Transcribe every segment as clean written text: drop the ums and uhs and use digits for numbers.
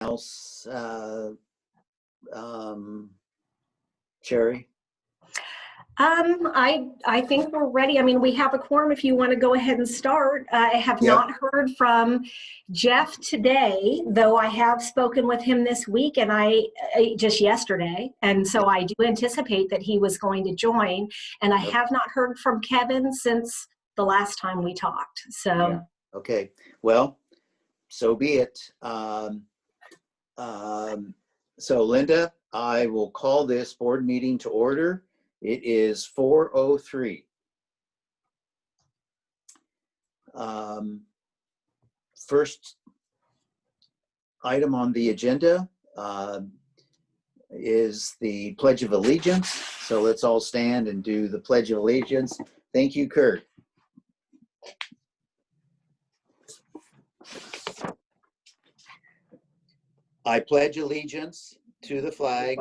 else, Sherry? I think we're ready. I mean, we have a quorum if you want to go ahead and start. I have not heard from Jeff today, though I have spoken with him this week and just yesterday. And so I do anticipate that he was going to join. And I have not heard from Kevin since the last time we talked. So, yeah. Okay. Well, so be it. So Linda, I will call this board meeting to order. It is 4:03. First item on the agenda is the Pledge of Allegiance. So let's all stand and do the Pledge of Allegiance. Thank you, Kurt. I pledge allegiance to the flag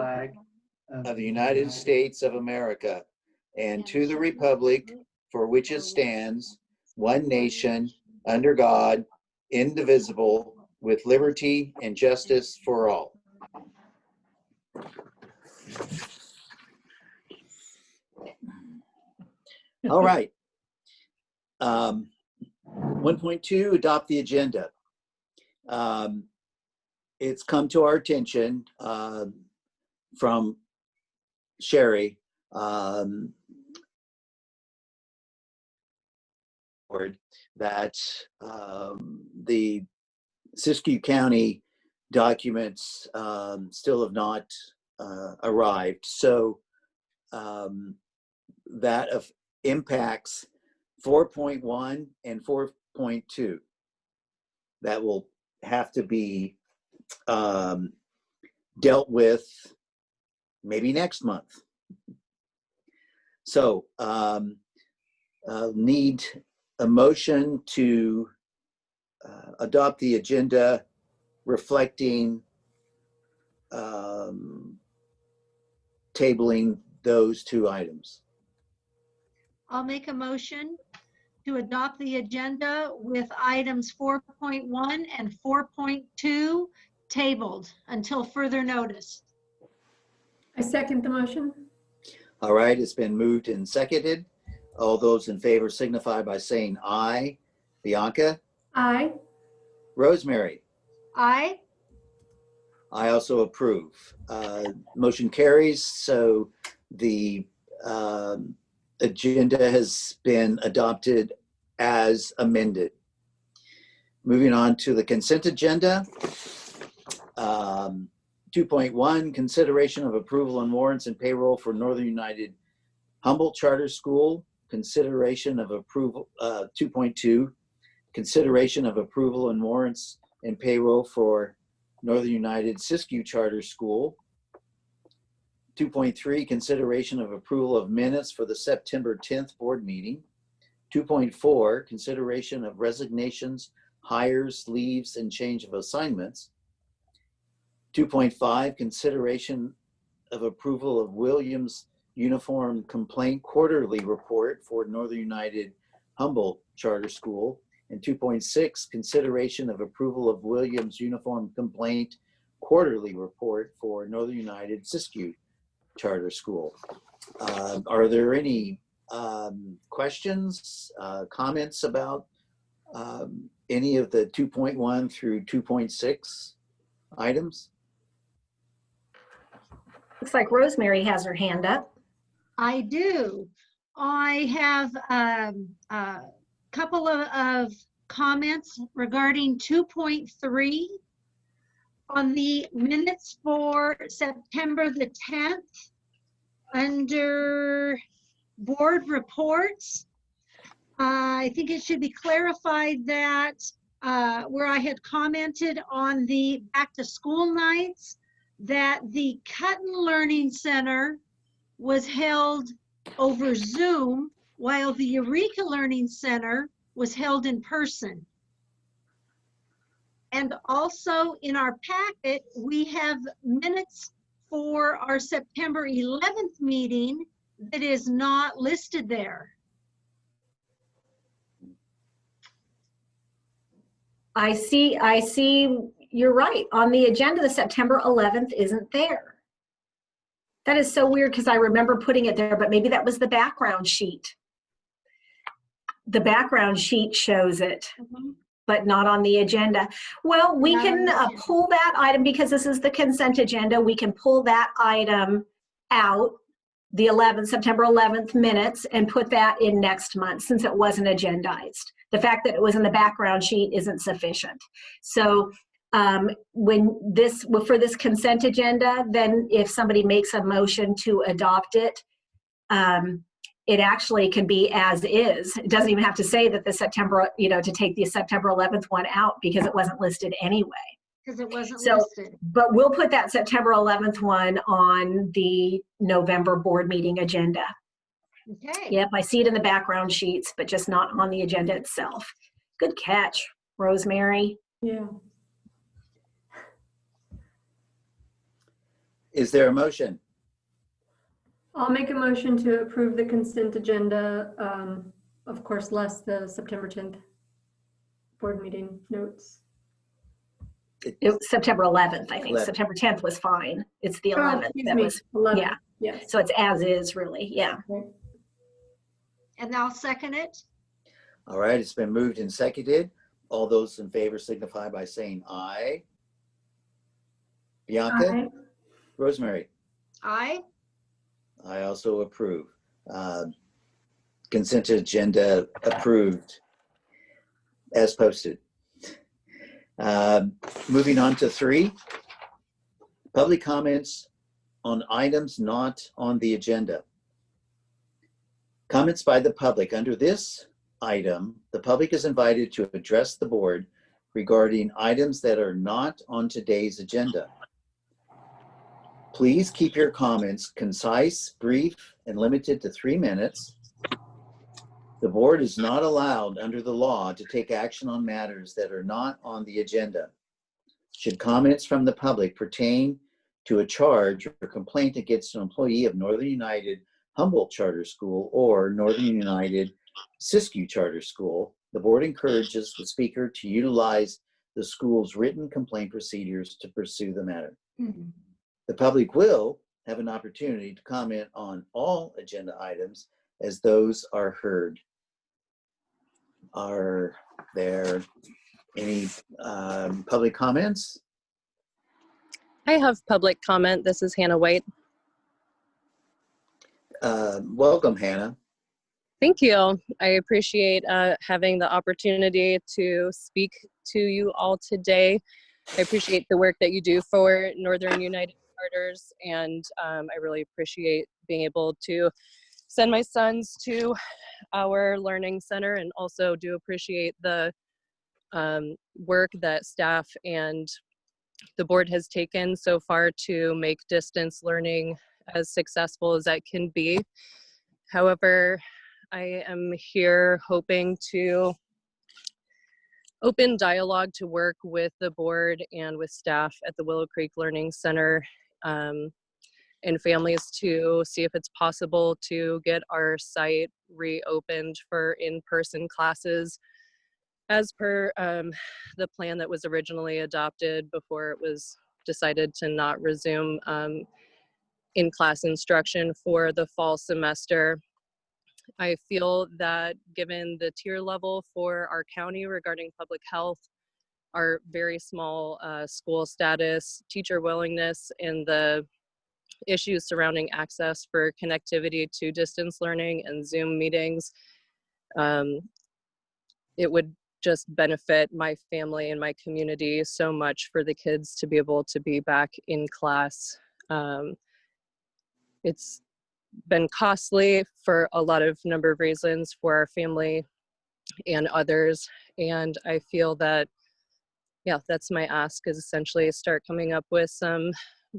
of the United States of America and to the republic for which it stands, one nation, under God, indivisible, with liberty and justice for all. All right. 1.2, adopt the agenda. It's come to our attention from Sherry that the Siskiyou County documents still have not arrived. So that impacts 4.1 and 4.2. That will have to be dealt with maybe next month. So need a motion to adopt the agenda reflecting tabling those two items. I'll make a motion to adopt the agenda with items 4.1 and 4.2 tabled until further notice. I second the motion. All right, it's been moved and seconded. All those in favor signify by saying aye. Bianca? Aye. Rosemary? Aye. I also approve. Motion carries, so the agenda has been adopted as amended. Moving on to the consent agenda. 2.1, consideration of approval on warrants and payroll for Northern United Humboldt Charter School. Consideration of approval, 2.2, consideration of approval and warrants and payroll for Northern United Siskiyou Charter School. 2.3, consideration of approval of minutes for the September 10th board meeting. 2.4, consideration of resignations, hires, leaves, and change of assignments. 2.5, consideration of approval of Williams Uniform Complaint Quarterly Report for Northern United Humboldt Charter School. And 2.6, consideration of approval of Williams Uniform Complaint Quarterly Report for Northern United Siskiyou Charter School. Are there any questions, comments about any of the 2.1 through 2.6 items? looks like Rosemary has her hand up. I do. I have a couple of comments regarding 2.3 on the minutes for September the 10th under board reports. I think it should be clarified that where I had commented on the back to school nights, that the Cutton Learning Center was held over Zoom while the Eureka Learning Center was held in person. And also in our packet, we have minutes for our September 11th meeting that is not listed there. I see you're right. On the agenda, the September 11th isn't there. That is so weird because I remember putting it there, but maybe that was the background sheet. The background sheet shows it, but not on the agenda. Well, we Not on can the agenda. pull that item because this is the consent agenda. We can pull that item out, the 11th, September 11th minutes, and put that in next month since it wasn't agendized. The fact that it was in the background sheet isn't sufficient. So for this consent agenda, then if somebody makes a motion to adopt it, it actually can be as is. It doesn't even have to say that the September, to take the September 11th one out because it wasn't listed anyway. Because it wasn't So, listed. but we'll put that September 11th one on the November board meeting agenda. Okay. Yep, I see it in the background sheets, but just not on the agenda itself. Good catch, Rosemary. Yeah. Is there a motion? I'll make a motion to approve the consent agenda, of course, less the September 10th board meeting notes. It was September 11th, I think. 11th. September 10th was fine. It's the Oh, 11th. excuse That me, was, 11. yeah. Yes. So it's as is, really. Yeah. Okay. And I'll second it. All right, it's been moved and seconded. All those in favor signify by saying aye. Bianca? Aye. Rosemary? Aye. I also approve. Consent agenda approved as posted. Moving on to 3, public comments on items not on the agenda. Comments by the public. Under this item, the public is invited to address the board regarding items that are not on today's agenda. Please keep your comments concise, brief, and limited to 3 minutes. The board is not allowed under the law to take action on matters that are not on the agenda. Should comments from the public pertain to a charge or complaint against an employee of Northern United Humboldt Charter School or Northern United Siskiyou Charter School, the board encourages the speaker to utilize the school's written complaint procedures to pursue the matter. The public will have an opportunity to comment on all agenda items as those are heard. Are there any public comments? I have public comment. This is Hannah White. Welcome, Hannah. Thank you. I appreciate having the opportunity to speak to you all today. I appreciate the work that you do for Northern United Charters, and I really appreciate being able to send my sons to our learning center, and also do appreciate the work that staff and the board has taken so far to make distance learning as successful as that can be. However, I am here hoping to open dialogue to work with the board and with staff at the Willow Creek Learning Center and families to see if it's possible to get our site reopened for in-person classes as per the plan that was originally adopted before it was decided to not resume in-class instruction for the fall semester. I feel that given the tier level for our county regarding public health, our very small school status, teacher willingness, and the issues surrounding access for connectivity to distance learning and Zoom meetings, it would just benefit my family and my community so much for the kids to be able to be back in class. It's been costly for a lot of number of reasons for our family and others, and I feel that, yeah, that's my ask, is essentially start coming up with some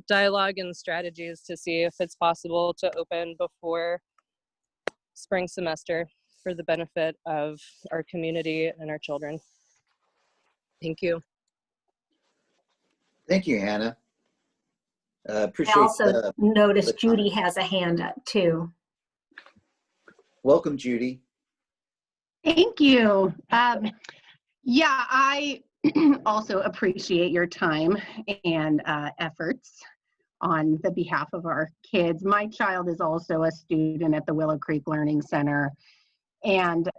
dialogue and strategies to see if it's possible to open before spring semester for the benefit of our community and our children. Thank you. Thank you, Hannah. I Appreciate also noticed the Judy comment. has a hand up too. Welcome, Judy. Thank you. Yeah, I also appreciate your time and efforts on the behalf of our kids. My child is also a student at the Willow Creek Learning Center, and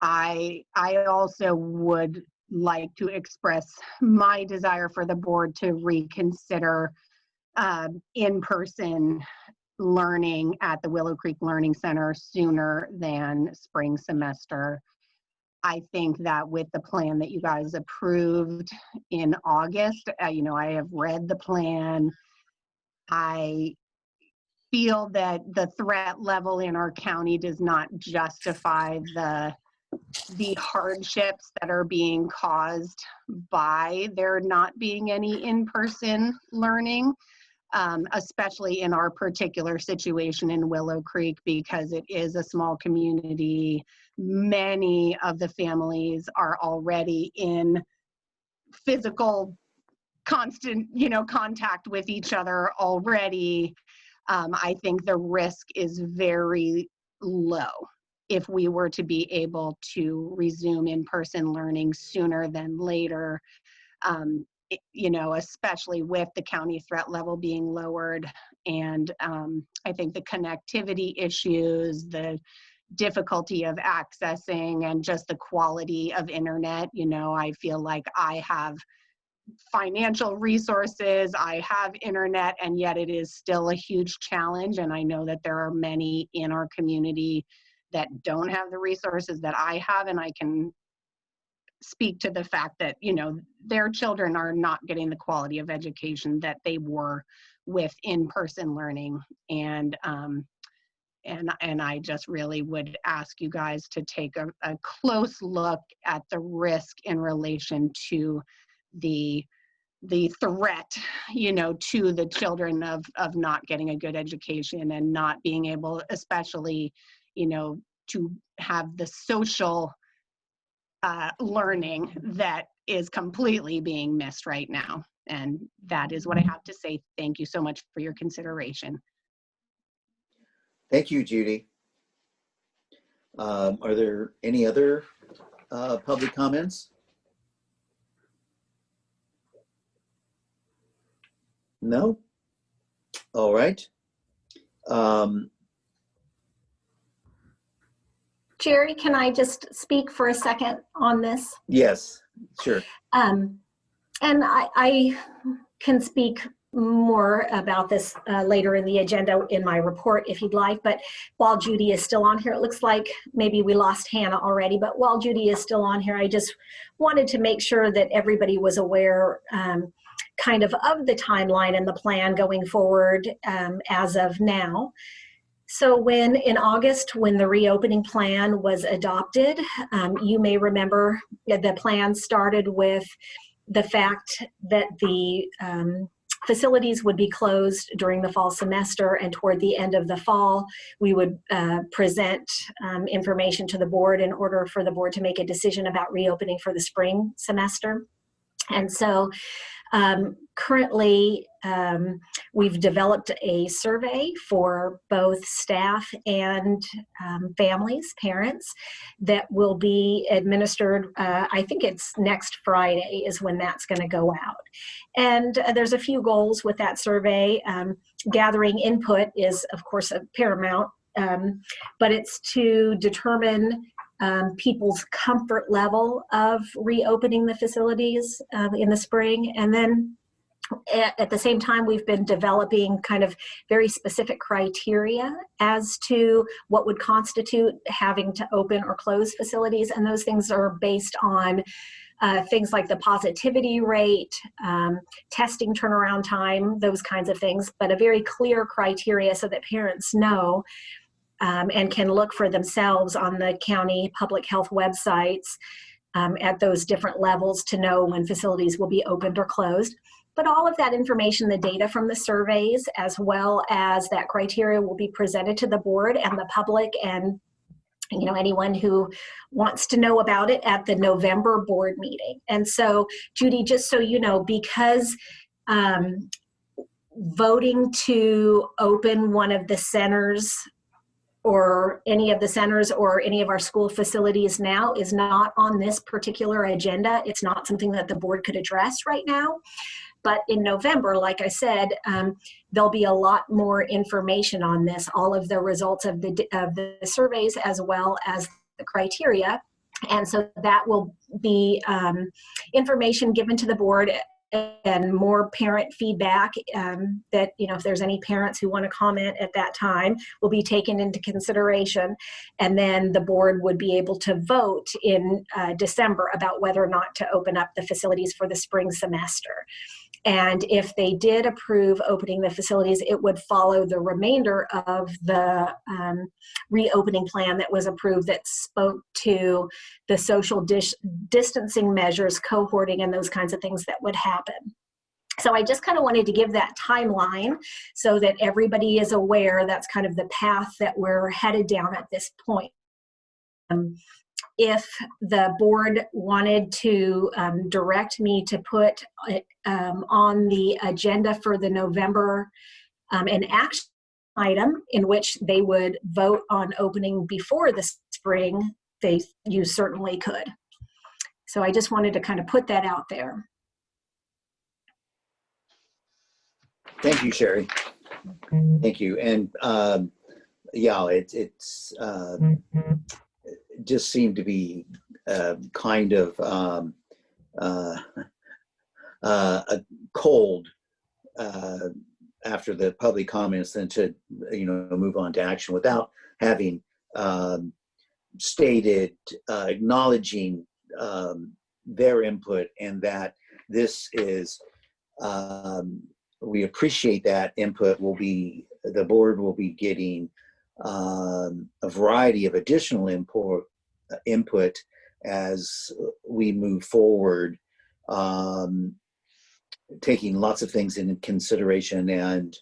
I also would like to express my desire for the board to reconsider in-person learning at the Willow Creek Learning Center sooner than spring semester. I think that with the plan that you guys approved in August, you know, I have read the plan. I feel that the threat level in our county does not justify the hardships that are being caused by there not being any in-person learning, especially in our particular situation in Willow Creek, because it is a small community. Many of the families are already in physical, constant, you know, contact with each other already. I think the risk is very low if we were to be able to resume in-person learning sooner than later, you know, especially with the county threat level being lowered. And I think the connectivity issues, the difficulty of accessing, and just the quality of internet, you know, I feel like I have financial resources, I have internet, and yet it is still a huge challenge. And I know that there are many in our community that don't have the resources that I have, and I can speak to the fact that, you know, their children are not getting the quality of education that they were with in-person learning. And I just really would ask you guys to take a close look at the risk in relation to the threat, you know, to the children of not getting a good education and not being able, especially, you know, to have the social learning that is completely being missed right now. And that is what I have to say. Thank you so much for your consideration. Thank you, Judy. Are there any other public comments? No? All right. Jerry, can I just speak for a second on this? Yes, sure. And I can speak more about this later in the agenda in my report if you'd like, but while Judy is still on here, it looks like maybe we lost Hannah already, but while Judy is still on here, I just wanted to make sure that everybody was aware kind of the timeline and the plan going forward as of now. So in August, when the reopening plan was adopted, you may remember the plan started with the fact that the facilities would be closed during the fall semester, and toward the end of the fall, we would present information to the board in order for the board to make a decision about reopening for the spring semester. And so currently, we've developed a survey for both staff and families, parents, that will be administered, I think it's next Friday is when that's going to go out. And there's a few goals with that survey. Gathering input is, of course, a paramount, but it's to determine people's comfort level of reopening the facilities in the spring. And then at the same time, we've been developing kind of very specific criteria as to what would constitute having to open or close facilities. And those things are based on things like the positivity rate, testing turnaround time, those kinds of things, but a very clear criteria so that parents know and can look for themselves on the county public health websites at those different levels to know when facilities will be opened or closed. But all of that information, the data from the surveys, as well as that criteria, will be presented to the board and the public and, you know, anyone who wants to know about it at the November board meeting. And so, Judy, just so you know, because voting to open one of the centers or any of the centers or any of our school facilities now is not on this particular agenda. It's not something that the board could address right now. But in November, like I said, there'll be a lot more information on this, all of the results of the surveys as well as the criteria. And so that will be information given to the board and more parent feedback that, you know, if there's any parents who want to comment at that time, will be taken into consideration. And then the board would be able to vote in December about whether or not to open up the facilities for the spring semester. And if they did approve opening the facilities, it would follow the remainder of the reopening plan that was approved that spoke to the social distancing measures, cohorting, and those kinds of things that would happen. So I just kind of wanted to give that timeline so that everybody is aware that's kind of the path that we're headed down at this point. If the board wanted to direct me to put on the agenda for the November an action item in which they would vote on opening before the spring, you certainly could. So I just wanted to kind of put that out there. Thank you, Sherry. Thank you. And yeah, it's just seemed to be kind of a cold after the public comments, then to, you know, move on to action without having stated, acknowledging their input, and that this is, we appreciate that input. The board will be getting a variety of additional input as we move forward, taking lots of things into consideration and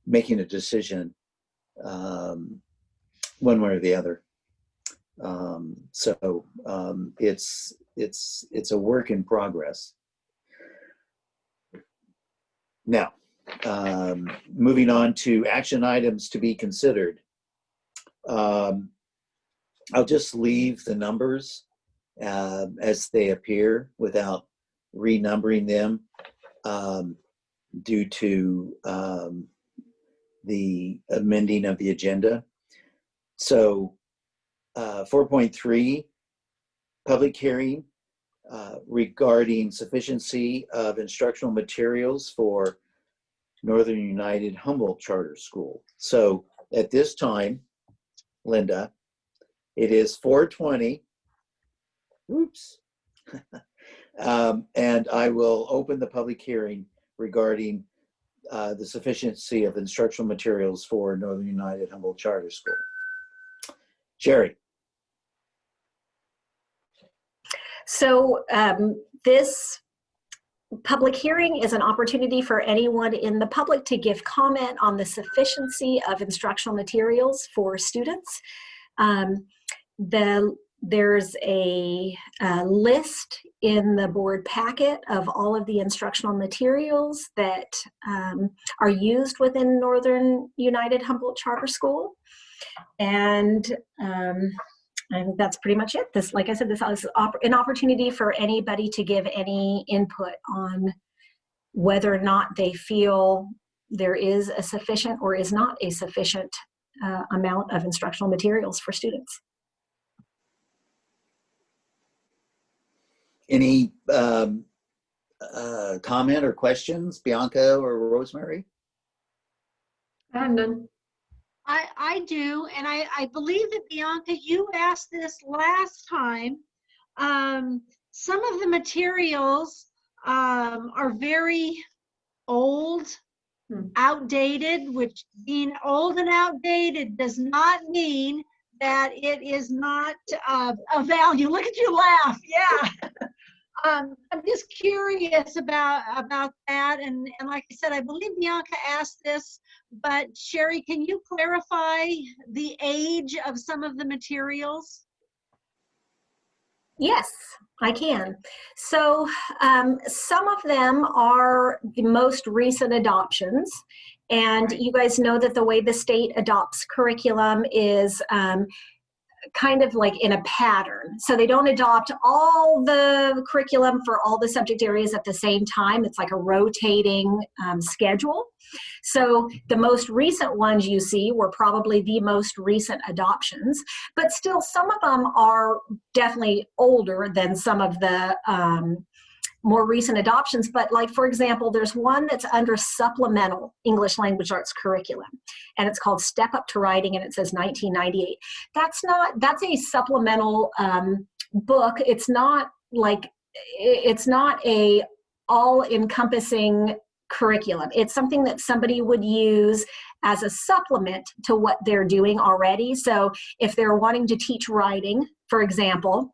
making a decision one way or the other. So it's a work in progress. Now, moving on to action items to be considered. I'll just leave the numbers as they appear without renumbering them due to the amending of the agenda. So 4.3, public hearing regarding sufficiency of instructional materials for Northern United Humboldt Charter School. So at this time, Linda, it is 4:20. Oops. And I will open the public hearing regarding the sufficiency of instructional materials for Northern United Humboldt Charter School. Sherry. So this public hearing is an opportunity for anyone in the public to give comment on the sufficiency of instructional materials for students. There's a list in the board packet of all of the instructional materials that are used within Northern United Humboldt Charter School. And I think that's pretty much it. This, like I said, this is an opportunity for anybody to give any input on whether or not they feel there is a sufficient or is not a sufficient amount of instructional materials for students. Any comment or questions, Bianca or Rosemary? I have none. I do, and I believe that, Bianca, you asked this last time. Some of the materials are very old, outdated, which being old and outdated does not mean that it is not of value. Look at you laugh, yeah. I'm just curious about that, and like I said, I believe Bianca asked this, but Sherry, can you clarify the age of some of the materials? Yes, I can. So some of them are the most recent adoptions, And Right. you guys know that the way the state adopts curriculum is kind of like in a pattern. So they don't adopt all the curriculum for all the subject areas at the same time. It's like a rotating schedule. So the most recent ones you see were probably the most recent adoptions, but still some of them are definitely older than some of the more recent adoptions. But like, for example, there's one that's under supplemental English language arts curriculum, and it's called Step Up to Writing, and it says 1998. That's a supplemental book. It's not a all-encompassing curriculum. It's something that somebody would use as a supplement to what they're doing already. So if they're wanting to teach writing, for example,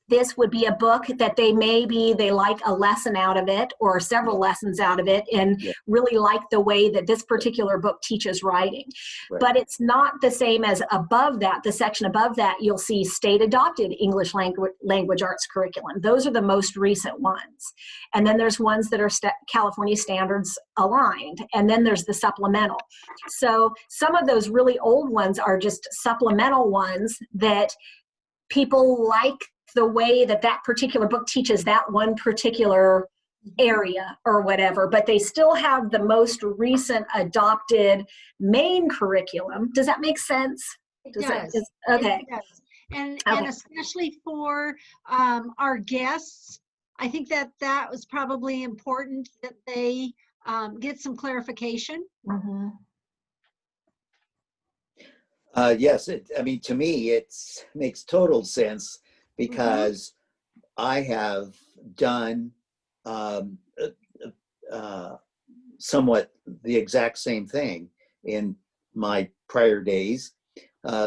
this would be a book that they like a lesson out of it or several lessons out of it and really like the way that this particular book teaches writing. Right. But it's not the same as above that, the section above that, you'll see state adopted English language arts curriculum. Those are the most recent ones. And then there's ones that are California standards aligned. And then there's the supplemental. So some of those really old ones are just supplemental ones that people like the way that that particular book teaches that one particular area or whatever, but they still have the most recent adopted main curriculum. Does that make sense? Okay. It does. And especially for our guests, I think that was probably important that they get some clarification. Mm-hmm. Yes, to me, it makes total sense because I have done somewhat the exact same thing in my prior days.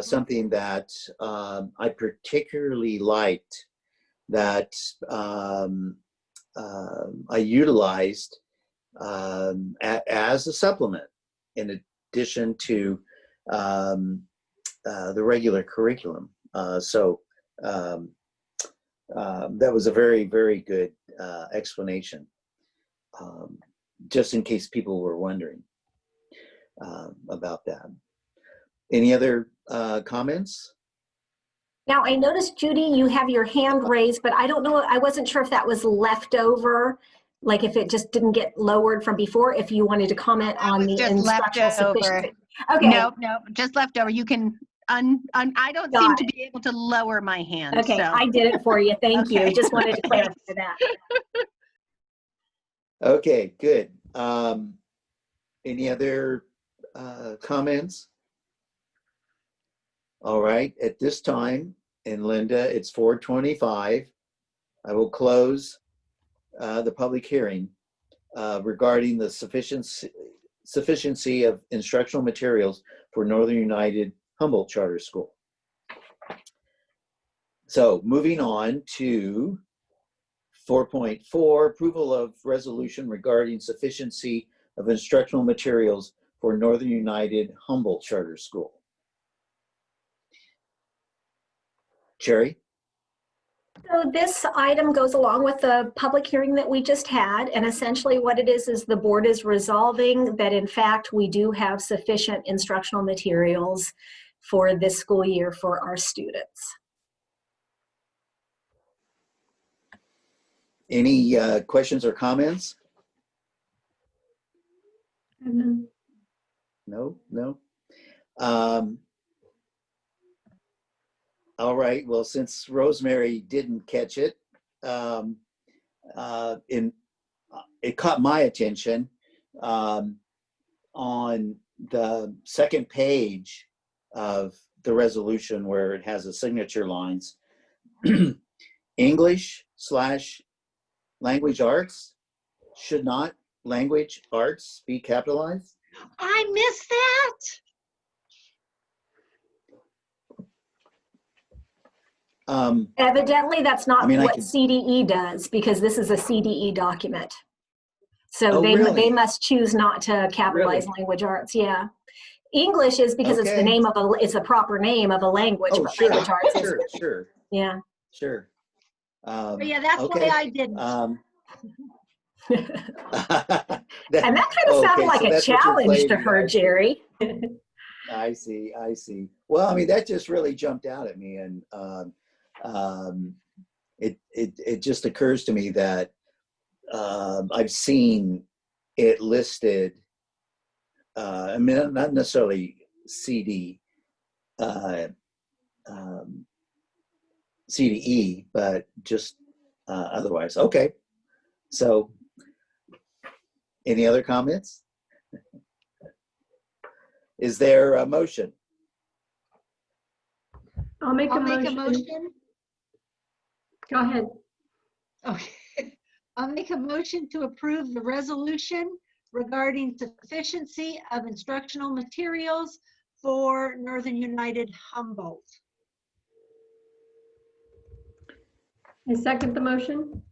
Something that I particularly liked that I utilized as a supplement in addition to the regular curriculum. That was a very, very good explanation, just in case people were wondering about that. Any other comments? Now, I noticed, Judy, you have your hand raised, but I don't know, I wasn't sure if that was left over, like if it just didn't get lowered from before, if you wanted to comment on the instructional sufficiency. Okay. Nope, just left over. You can, I don't seem to be able to lower my hand. Okay, so. I did it for you. Thank Okay. you. Just wanted to clarify that. Okay, good. Any other comments? All right, at this time, and Linda, it's 4:25. I will close the public hearing regarding the sufficiency of instructional materials for Northern United Humboldt Charter School. So moving on to 4.4, approval of resolution regarding sufficiency of instructional materials for Northern United Humboldt Charter School. Cherry? So this item goes along with the public hearing that we just had, and essentially what it is the board is resolving that in fact we do have sufficient instructional materials for this school year for our students. Any questions or comments? No. All right, well, since Rosemary didn't catch it, it caught my attention on the second page of the resolution where it has the signature lines. English/language arts, should not language arts be capitalized? I missed that. Evidently, that's not what CDE does, because this is a CDE document. So they must choose not to capitalize language arts. Yeah, English is because it's the name of it's a proper name of a language. Oh, but sure, language arts is, sure. Yeah. Sure. But yeah, that's why I didn't. And that kind of sounded Okay, like so a that's what you're challenge to claiming. her, Jerry. I see. Well, I mean, that just really jumped out at me, and it just occurs to me that I've seen it listed. I mean, not necessarily CD, CDE, but just otherwise. Okay. So, any other comments? Is there a motion? I'll make I'll a make a motion. motion. Go ahead. Okay. I'll make a motion to approve the resolution regarding sufficiency of instructional materials for Northern United Humboldt. I second the motion.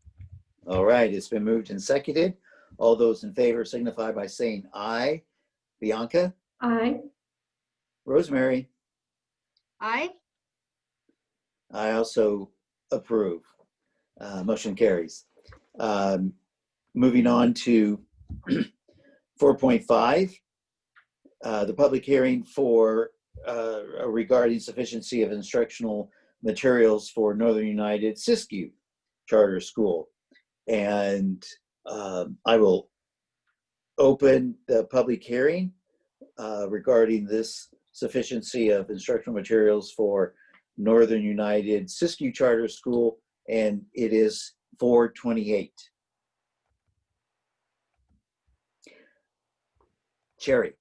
All right, it's been moved and seconded. All those in favor signify by saying aye. Bianca, Aye. Rosemary, Aye. I also approve. Motion carries. Moving on to 4.5, the public hearing for regarding sufficiency of instructional materials for Northern United Siskiyou Charter School. And I will open the public hearing regarding this sufficiency of instructional materials for Northern United Siskiyou Charter School, and it is 4:28. Cherry.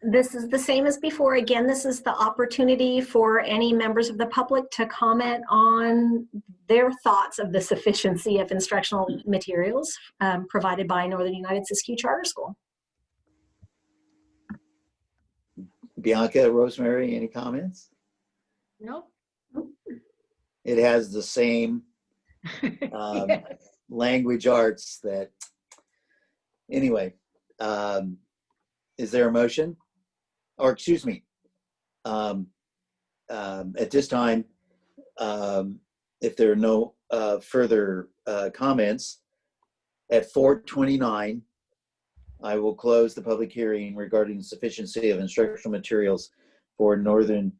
This is the same as before. Again, this is the opportunity for any members of the public to comment on their thoughts of the sufficiency of instructional materials provided by Northern United Siskiyou Charter School. Bianca, Rosemary, any comments? Nope. It has the same Yes. language arts that, anyway, is there a motion? Or excuse me, at this time, if there are no further comments, at 4:29, I will close the public hearing regarding the sufficiency of instructional materials for Northern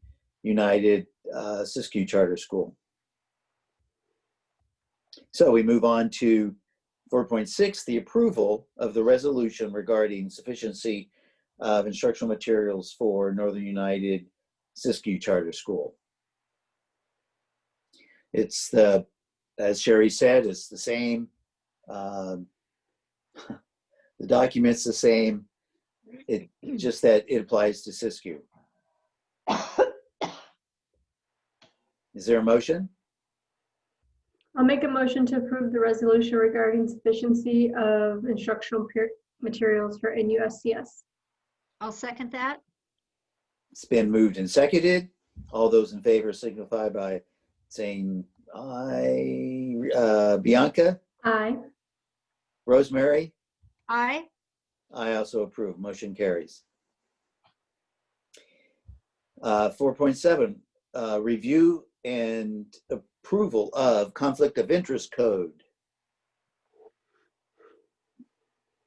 United Siskiyou Charter School. So we move on to 4.6, the approval of the resolution regarding sufficiency of instructional materials for Northern United Siskiyou Charter School. It's the, as Sherry said, it's the same. The document's the same. It just that it applies to Siskiyou. Is there a motion? I'll make a motion to approve the resolution regarding sufficiency of instructional materials for NUSCS. I'll second that. It's been moved and seconded. All those in favor signify by saying aye. Bianca, Aye. Rosemary, Aye. I also approve. Motion carries. 4.7, review and approval of conflict of interest code.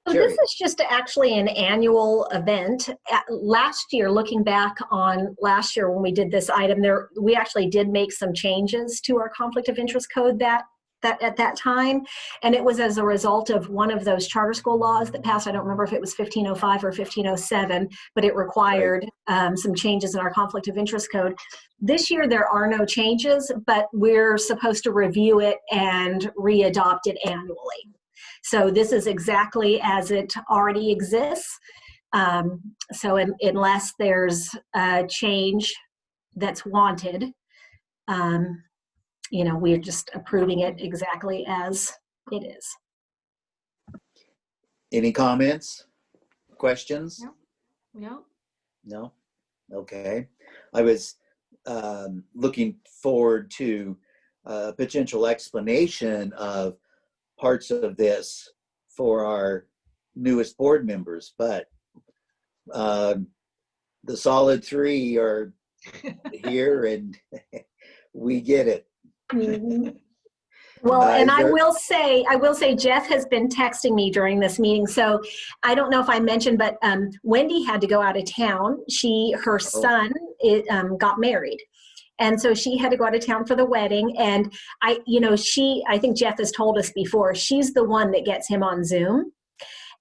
So this is just actually an annual event. Last year, looking back on last year when we did this item, we actually did make some changes to our conflict of interest code that at that time, and it was as a result of one of those charter school laws that passed. I don't remember if it was 1505 or 1507, but it required some changes in our conflict of interest code. This year there are no changes, but we're supposed to review it and re-adopt it annually. So this is exactly as it already exists. So unless there's a change that's wanted, you know, we're just approving it exactly as it is. Any comments, questions? No. No? Okay. I was looking forward to a potential explanation of parts of this for our newest board members, but the solid three are here and we get it. Mhm. Well, and is I there- will say, Jeff has been texting me during this meeting. So I don't know if I mentioned, but Wendy had to go out of town. Her son got married. And so she had to go out of town for the wedding. And I think Jeff has told us before, she's the one that gets him on Zoom.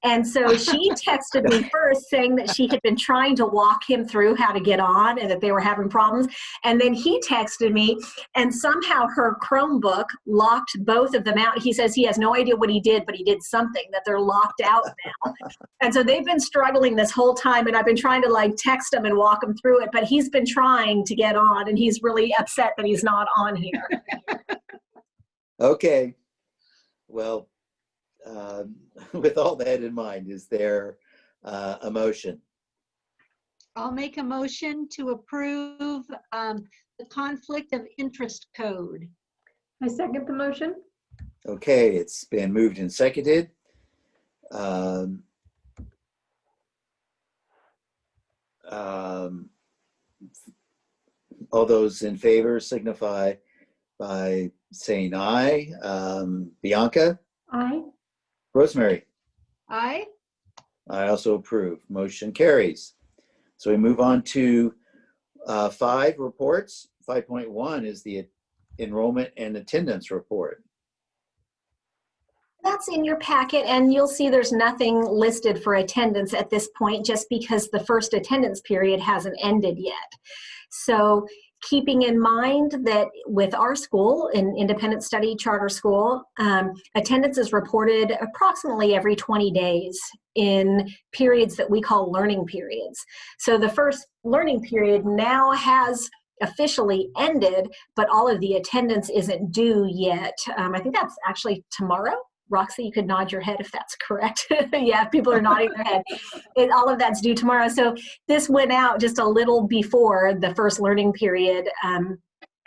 And so she texted me first saying that she had been trying to walk him through how to get on and that they were having problems. And then he texted me, and somehow her Chromebook locked both of them out. He says he has no idea what he did, but he did something that they're locked out now. And so they've been struggling this whole time, and I've been trying to text him and walk him through it, but he's been trying to get on, and he's really upset that he's not on here. Okay. Well, with all that in mind, is there a motion? I'll make a motion to approve the conflict of interest code. I second the motion. Okay, it's been moved and seconded. All those in favor signify by saying aye. Bianca? Aye. Rosemary? Aye. I also approve. Motion carries. So we move on to 5 reports. 5.1 is the enrollment and attendance report. That's in your packet, and you'll see there's nothing listed for attendance at this point just because the first attendance period hasn't ended yet. So keeping in mind that with our school, an independent study charter school, attendance is reported approximately every 20 days in periods that we call learning periods. So the first learning period now has officially ended, but all of the attendance isn't due yet. I think that's actually tomorrow. Roxy, you could nod your head if that's correct. Yeah, people are nodding their head. All of that's due tomorrow. So this went out just a little before the first learning period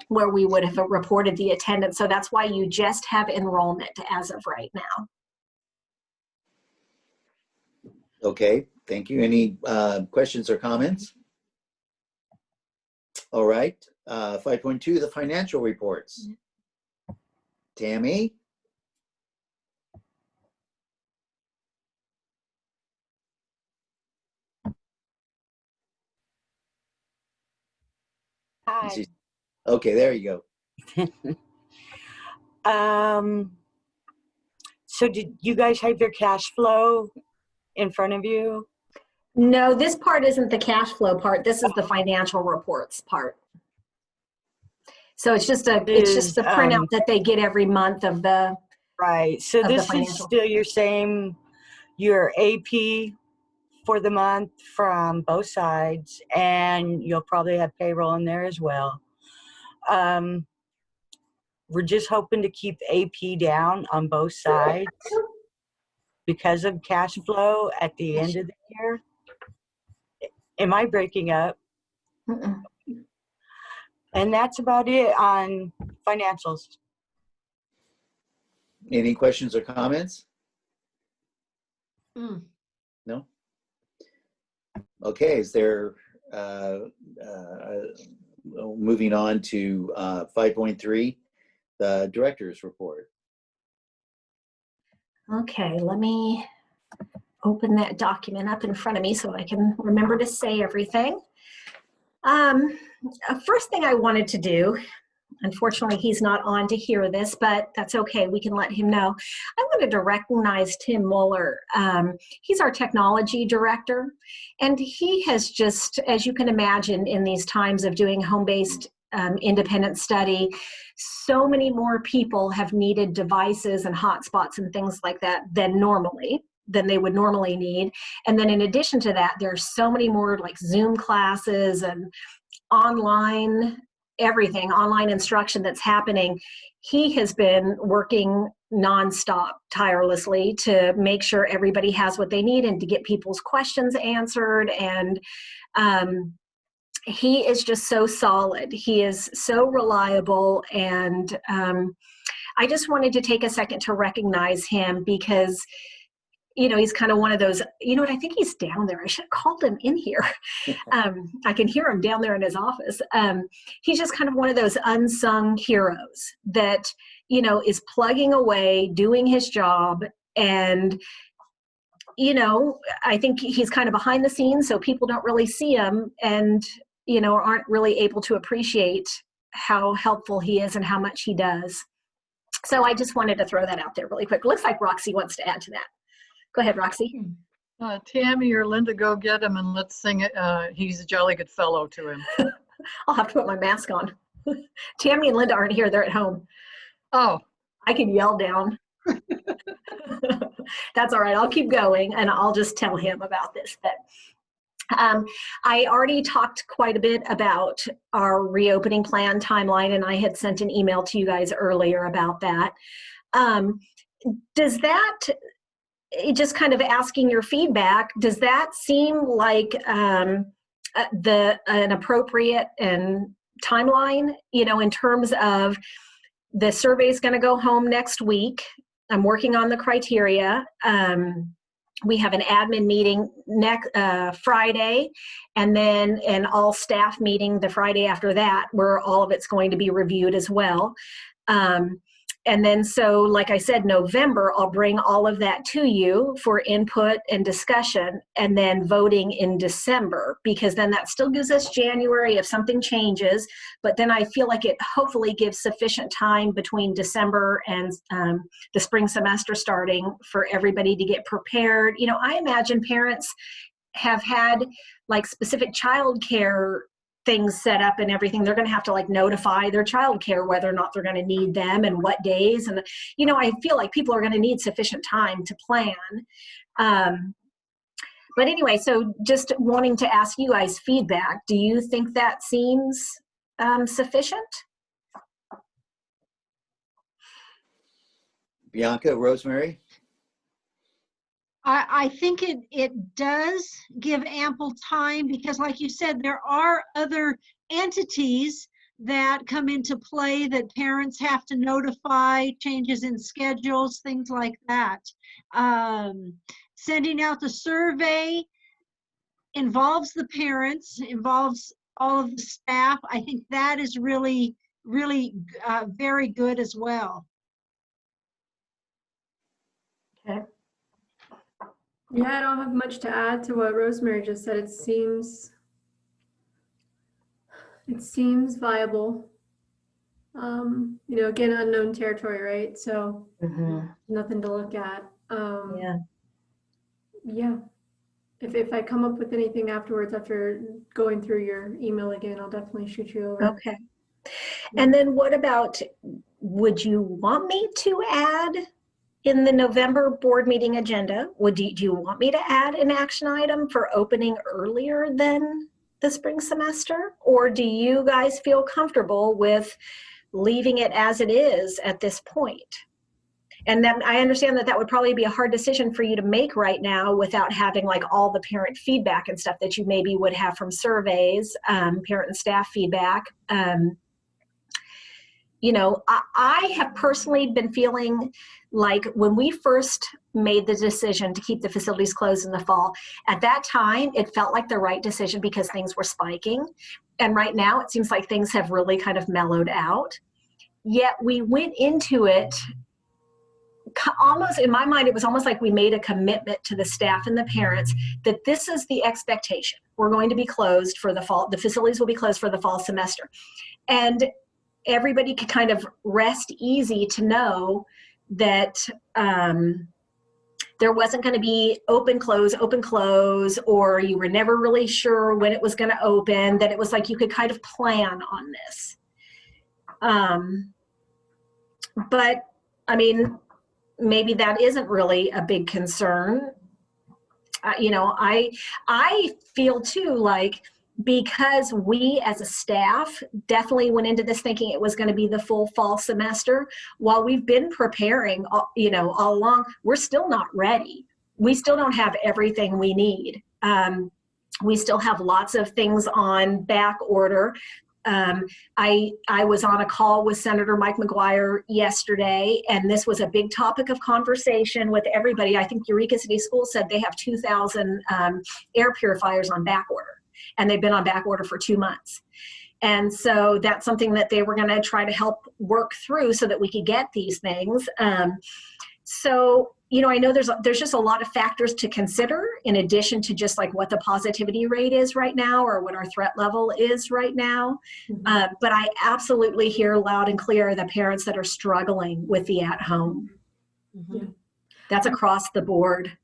where we would have reported the attendance. So that's why you just have enrollment as of right now. Okay, thank you. Any questions or comments? All right, 5.2, the financial reports. Tammy? Hi. Okay, there you go. So did you guys have your cash flow in front of you? No, this part isn't the cash flow part. This is the financial reports part. So it's just a printout that they get every month of the Right. So of the this is financial. still your same, your AP for the month from both sides, and you'll probably have payroll in there as well. We're just hoping to keep AP down on both sides because of cash flow at the end of the year. Am I breaking up? Mm-mm. And that's about it on financials. Any questions or comments? Mm. No? Okay, is there, moving on to 5.3, the director's report. Okay, let me open that document up in front of me so I can remember to say everything. First thing I wanted to do, unfortunately he's not on to hear this, but that's okay, we can let him know. I wanted to recognize Tim Muller. He's our technology director, and he has just, as you can imagine in these times of doing home-based independent study, so many more people have needed devices and hotspots and things like that than they would normally need. And then in addition to that, there's so many more like Zoom classes and online everything, online instruction that's happening. He has been working nonstop, tirelessly to make sure everybody has what they need and to get people's questions answered. And he is just so solid. He is so reliable. And I just wanted to take a second to recognize him because, you know, he's kind of one of those, you know what, I think he's down there. I should have called him in here. I can hear him down there in his office. He's just kind of one of those unsung heroes that is plugging away, doing his job. And, I think he's kind of behind the scenes, so people don't really see him and, aren't really able to appreciate how helpful he is and how much he does. So I just wanted to throw that out there really quick. Looks like Roxy wants to add to that. Go ahead, Roxy. Tammy or Linda, go get him and let's sing it. He's a jolly good fellow to him. I'll have to put my mask on. Tammy and Linda aren't here. They're at home. Oh. I can yell down. That's all right. I'll keep going and I'll just tell him about this. But I already talked quite a bit about our reopening plan timeline, and I had sent an email to you guys earlier about that. Does that, just kind of asking your feedback, does that seem like an appropriate and timeline, in terms of the survey is going to go home next week? I'm working on the criteria. We have an admin meeting next Friday, and then an all staff meeting the Friday after that, where all of it's going to be reviewed as well. And then, so like I said, November, I'll bring all of that to you for input and discussion, and then voting in December, because then that still gives us January if something changes. But then I feel like it hopefully gives sufficient time between December and the spring semester starting for everybody to get prepared. I imagine parents have had like specific childcare things set up and everything. They're going to have to like notify their childcare whether or not they're going to need them and what days. And, I feel like people are going to need sufficient time to plan. But anyway, so just wanting to ask you guys feedback. Do you think that seems sufficient? Bianca, Rosemary? I think it does give ample time because, like you said, there are other entities that come into play that parents have to notify, changes in schedules, things like that. Sending out the survey involves the parents, involves all of the staff. I think that is really, really very good as well. Okay. Yeah, I don't have much to add to what Rosemary just said. It seems viable. Again, unknown territory, right? So nothing to look at. Yeah. If I come up with anything afterwards, after going through your email again, I'll definitely shoot you over. Okay. And then what about, would you want me to add in the November board meeting agenda, do you want me to add an action item for opening earlier than the spring semester? Or do you guys feel comfortable with leaving it as it is at this point? And then I understand that would probably be a hard decision for you to make right now without having like all the parent feedback and stuff that you maybe would have from surveys, parent and staff feedback. I have personally been feeling like when we first made the decision to keep the facilities closed in the fall, at that time, it felt like the right decision because things were spiking. And right now, it seems like things have really kind of mellowed out. Yet we went into it almost, in my mind, it was almost like we made a commitment to the staff and the parents that this is the expectation. We're going to be closed for the fall. The facilities will be closed for the fall semester. And everybody could kind of rest easy to know that there wasn't going to be open, close, or you were never really sure when it was going to open, that it was like you could kind of plan on this. But, I mean, maybe that isn't really a big concern. I feel too like, because we as a staff definitely went into this thinking it was going to be the full fall semester, while we've been preparing, all along, we're still not ready. We still don't have everything we need. We still have lots of things on back order. I was on a call with Senator Mike McGuire yesterday, and this was a big topic of conversation with everybody. I think Eureka City Schools said they have 2,000 air purifiers on back order, and they've been on back order for 2 months. And so that's something that they were going to try to help work through so that we could get these things. So, you know, I know there's just a lot of factors to consider in addition to just like what the positivity rate is right now or what our threat level is right now. But I absolutely hear loud and clear the parents that are struggling with the at-home. Yeah. That's across the board.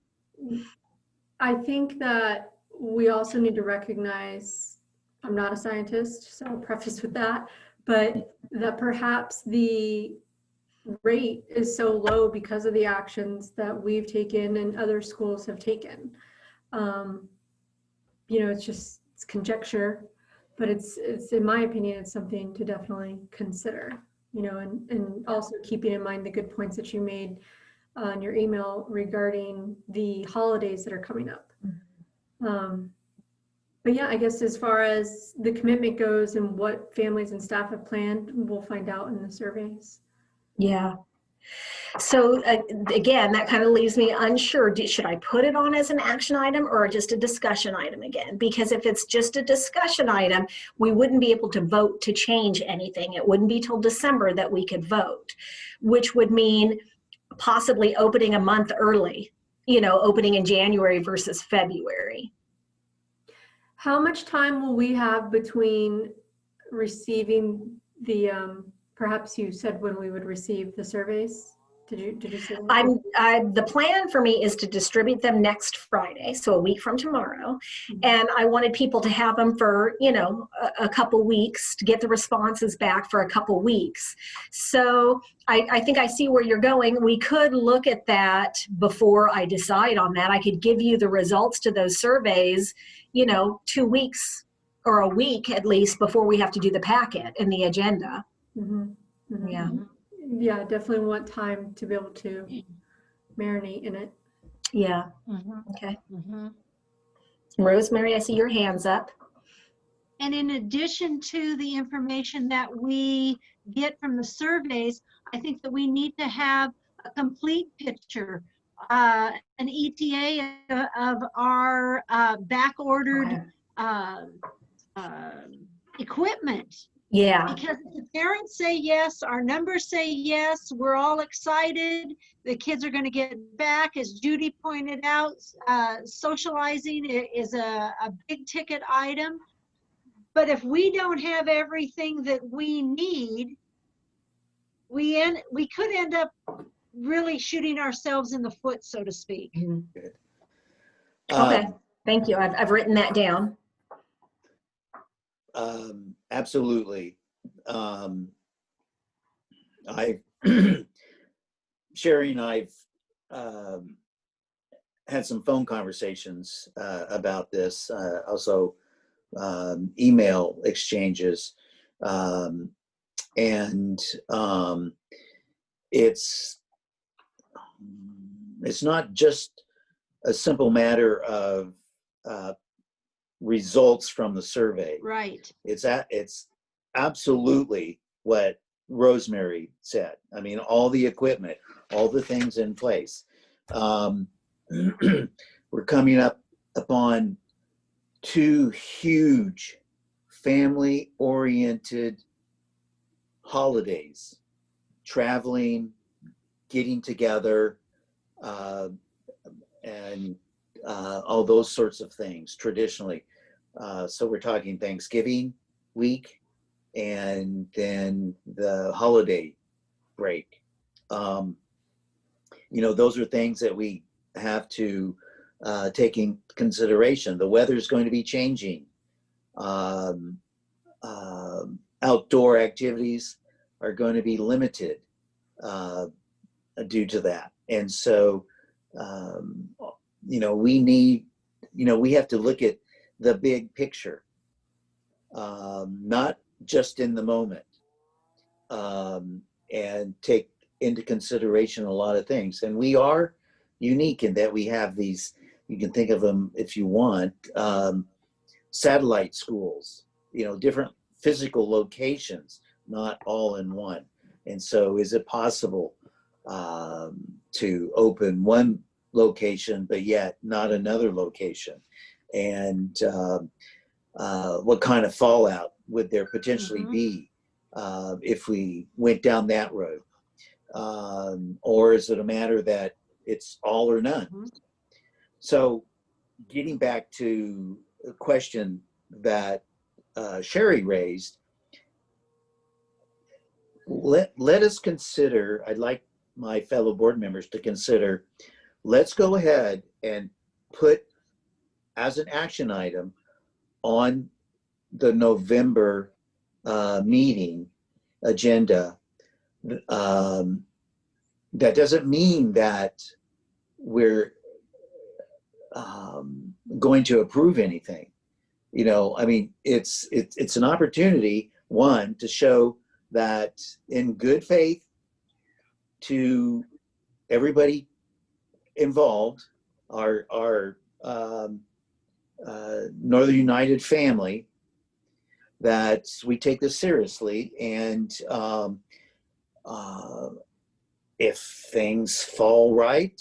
I think that we also need to recognize, I'm not a scientist, so I'll preface with that, but that perhaps the rate is so low because of the actions that we've taken and other schools have taken. You know, it's conjecture, but it's in my opinion, it's something to definitely consider, you know, and also keeping in mind the good points that you made on your email regarding the holidays that are coming up. But yeah, I guess as far as the commitment goes and what families and staff have planned, we'll find out in the surveys. Yeah. So again, that kind of leaves me unsure. Should I put it on as an action item or just a discussion item again? Because if it's just a discussion item, we wouldn't be able to vote to change anything. It wouldn't be till December that we could vote, which would mean possibly opening a month early, you know, opening in January versus February. How much time will we have between receiving the, perhaps you said when we would receive the surveys? Did you say that? The plan for me is to distribute them next Friday, so a week from tomorrow. And I wanted people to have them for, you know, a couple weeks to get the responses back for a couple weeks. So I think I see where you're going. We could look at that before I decide on that. I could give you the results to those surveys, you know, 2 weeks or a week at least before we have to do the packet and the agenda. Yeah. Yeah, definitely want time to be able to marinate in it. Yeah. Okay. Rosemary, I see your hands up. And in addition to the information that we get from the surveys, I think that we need to have a complete picture, an ETA of our back-ordered equipment. Yeah. Because if the parents say yes, our numbers say yes, we're all excited, the kids are going to get back. As Judy pointed out, socializing is a big ticket item. But if we don't have everything that we need, we could end up really shooting ourselves in the foot, so to speak. Good. Okay. Thank you. I've written that down. Absolutely. Sherry and I've had some phone conversations about this, also email exchanges, and it's not just a simple matter of results from the survey. Right. It's absolutely what Rosemary said. I mean, all the equipment, all the things in place. We're coming up upon 2 huge family-oriented holidays, traveling, getting together, and all those sorts of things traditionally. So we're talking Thanksgiving week and then the holiday break. You know, those are things that we have to take in consideration. The weather's going to be changing. Outdoor activities are going to be limited due to that. And so, you know, we have to look at the big picture, not just in the moment, and take into consideration a lot of things. And we are unique in that we have these, you can think of them if you want, satellite schools, you know, different physical locations, not all in one. And so is it possible to open one location, but yet not another location? And what kind of fallout would there potentially be if we went down that road? Or is it a matter that it's all or none? So getting back to a question that Sherry raised, let us consider, I'd like my fellow board members to consider, let's go ahead and put as an action item on the November meeting agenda. That doesn't mean that we're going to approve anything. You know, I mean, it's an opportunity, one, to show that in good faith to everybody involved, our Northern United family, that we take this seriously, and if things fall right,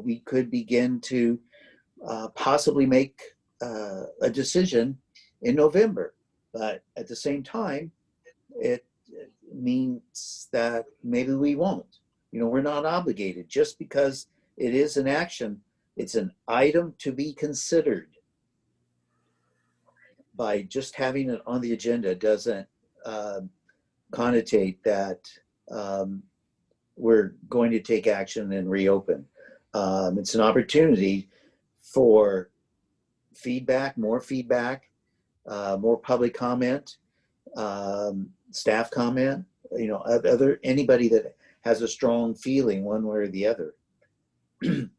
we could begin to possibly make a decision in November. But at the same time, it means that maybe we won't. You know, we're not obligated. Just because it is an action, it's an item to be considered. By just having it on the agenda doesn't connotate that we're going to take action and reopen. It's an opportunity for feedback, more public comment, staff comment, you know, anybody that has a strong feeling one way or the other.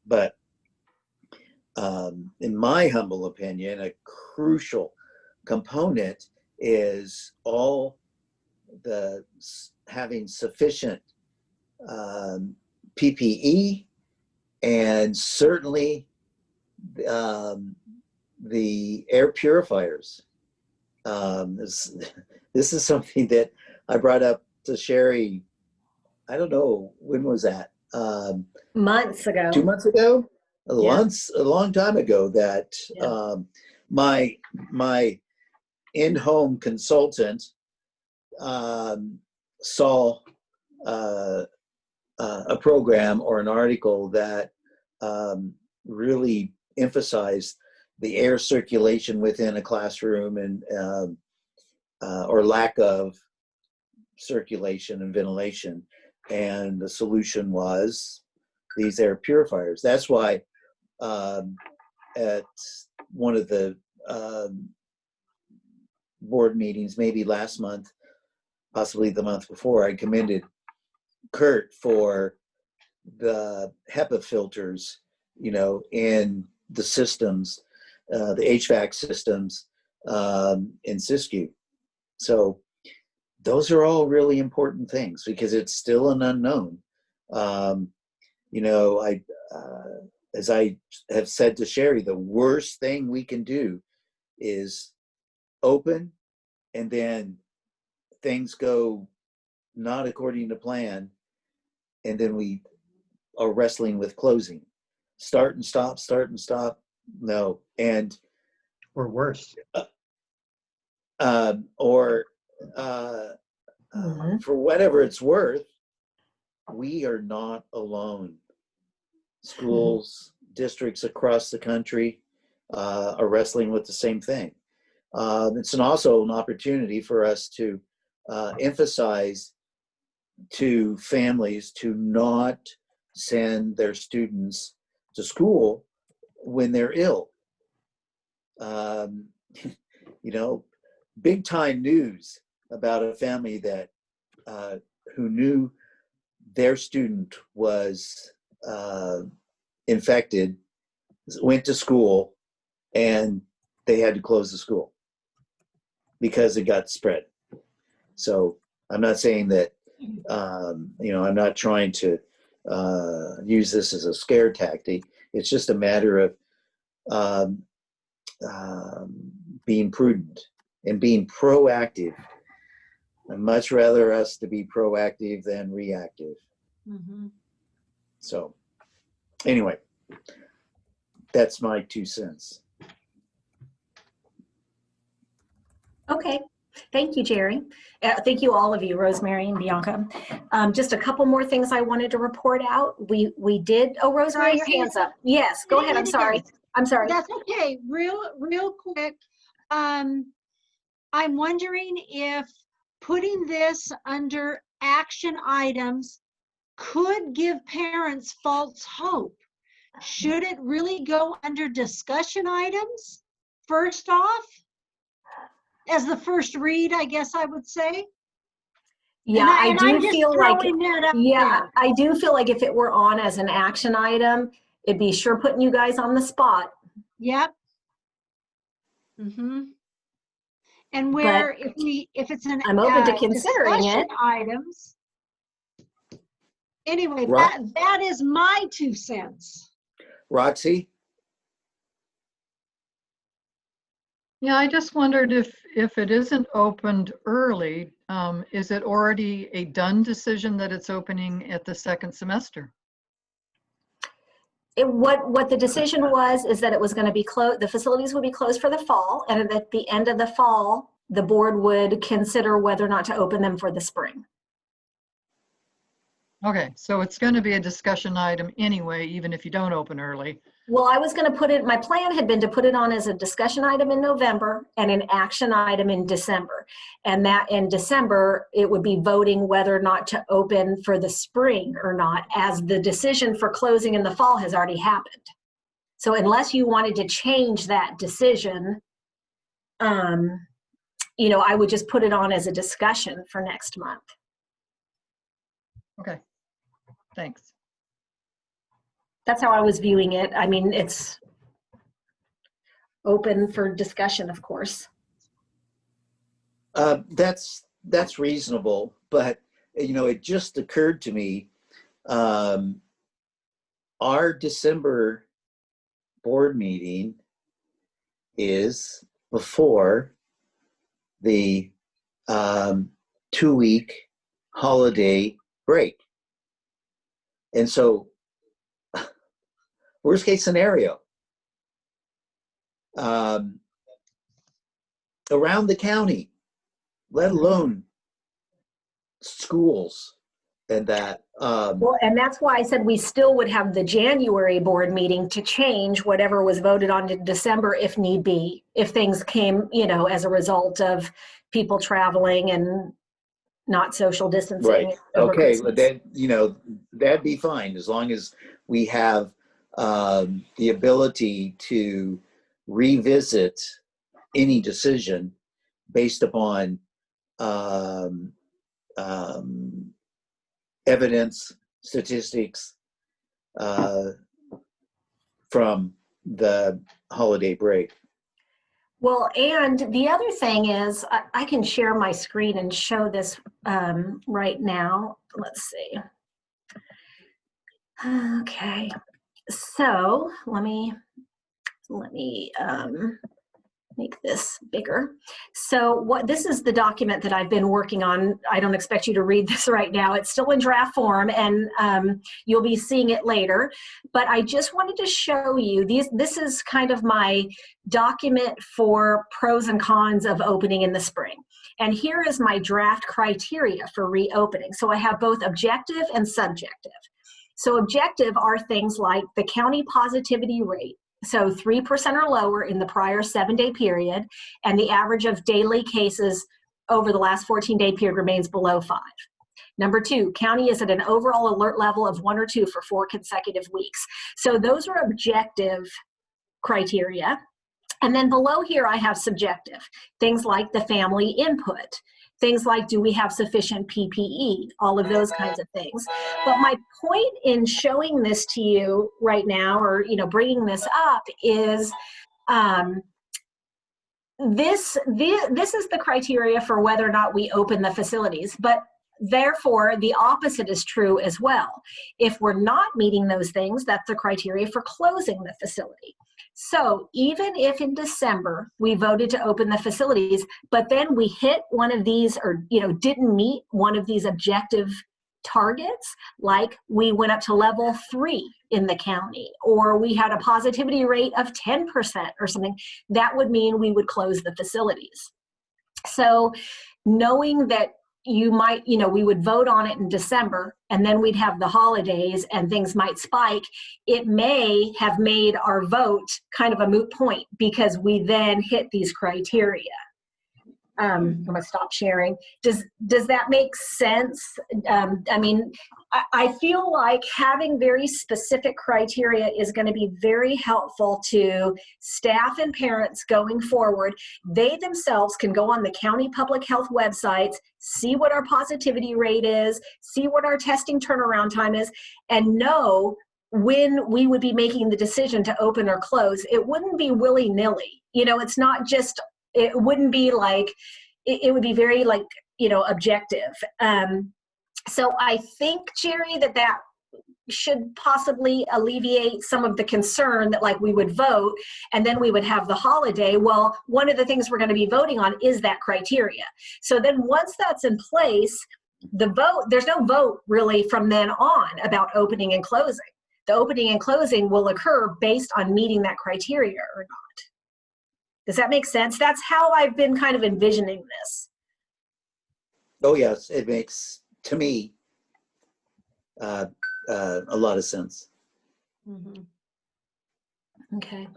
But in my humble opinion, a crucial component is all the having sufficient PPE, and certainly the air purifiers. This is something that I brought up to Sherry. I don't know, when was that? Months ago. 2 months ago? A Yeah. long time ago, that Yeah. my in-home consultant saw a program or an article that really emphasized the air circulation within a classroom, and or lack of circulation and ventilation. And the solution was these air purifiers. That's why at one of the board meetings, maybe last month, possibly the month before, I commended Kurt for the HEPA filters, you know, in the systems, the HVAC systems in Siskiyou. So those are all really important things, because it's still an unknown. You know, as I have said to Sherry, the worst thing we can do is open and then things go not according to plan, and then we are wrestling with closing. Start and stop. No. And or worse. For whatever it's worth, we are not alone. Schools, districts across the country are wrestling with the same thing. It's also an opportunity for us to emphasize to families to not send their students to school when they're ill. You know, big time news about a family that who knew their student was infected, went to school, and they had to close the school because it got spread. So I'm not saying that, you know, I'm not trying to use this as a scare tactic. It's just a matter of being prudent and being proactive. I'd much rather us to be proactive than reactive. So anyway, that's my 2 cents. Okay. Thank you, Jerry. Thank you, all of you, Rosemary and Bianca. Just a couple more things I wanted to report out. We did, oh, Rosemary, your hand's up. Yes, go ahead. I'm sorry. I'm sorry. That's okay. Real quick. I'm wondering if putting this under action items could give parents false hope. Should it really go under discussion items first off? As the first read, I guess I would say. Yeah, I do feel like, I do feel like if it were on as an action item, it'd be sure putting you guys on the spot. Yep. Mm-hmm. And where if it's an I'm open to considering discussion it. items. Anyway, Right. that is my 2 cents. Roxy? Yeah, I just wondered if it isn't opened early, is it already a done decision that it's opening at the second semester? What the decision was is that it was going to be closed, the facilities would be closed for the fall, and at the end of the fall, the board would consider whether or not to open them for the spring. Okay, so it's going to be a discussion item anyway, even if you don't open early. Well, I was going to put it, my plan had been to put it on as a discussion item in November and an action item in December. And that in December, it would be voting whether or not to open for the spring or not, as the decision for closing in the fall has already happened. So unless you wanted to change that decision, you know, I would just put it on as a discussion for next month. Okay, thanks. That's how I was viewing it. I mean, it's open for discussion, of course. That's reasonable, but you know, it just occurred to me, our December board meeting is before the 2-week holiday break. And so, worst case scenario, around the county, let alone schools and that. Well, and that's why I said we still would have the January board meeting to change whatever was voted on in December if need be, if things came, you know, as a result of people traveling and not social distancing. Right. over Okay. Christmas. Then, you know, that'd be fine as long as we have the ability to revisit any decision based upon evidence, statistics from the holiday break. Well, and the other thing is, I can share my screen and show this right now. Let's see. Okay, so let me make this bigger. So this is the document that I've been working on. I don't expect you to read this right now. It's still in draft form, and you'll be seeing it later. But I just wanted to show you this is kind of my document for pros and cons of opening in the spring. And here is my draft criteria for reopening. So I have both objective and subjective. So objective are things like the county positivity rate, so 3% or lower in the prior 7-day period, and the average of daily cases over the last 14-day period remains below 5. Number 2, county is at an overall alert level of 1 or 2 for 4 consecutive weeks. So those are objective criteria. And then below here, I have subjective, things like the family input, things like, do we have sufficient PPE, all of those kinds of things. But my point in showing this to you right now, or, you know, bringing this up is this is the criteria for whether or not we open the facilities. But therefore, the opposite is true as well. If we're not meeting those things, that's the criteria for closing the facility. So even if in December we voted to open the facilities, but then we hit one of these, or, you know, didn't meet one of these objective targets, like we went up to level 3 in the county, or we had a positivity rate of 10% or something, that would mean we would close the facilities. So knowing that you might, we would vote on it in December and then we'd have the holidays and things might spike, it may have made our vote kind of a moot point because we then hit these criteria. I'm gonna stop sharing. Does that make sense? I feel like having very specific criteria is going to be very helpful to staff and parents going forward. They themselves can go on the county public health websites, see what our positivity rate is, see what our testing turnaround time is, and know when we would be making the decision to open or close. It wouldn't be willy-nilly. It's not just, it wouldn't be like, it would be very like, objective. So I think, Jerry, that should possibly alleviate some of the concern that like we would vote and then we would have the holiday. Well, one of the things we're going to be voting on is that criteria. So then once that's in place, there's no vote really from then on about opening and closing. The opening and closing will occur based on meeting that criteria or not. Does that make sense? That's how I've been kind of envisioning this. Oh, yes, it makes, to me, a lot of sense. Mm-hmm. Okay.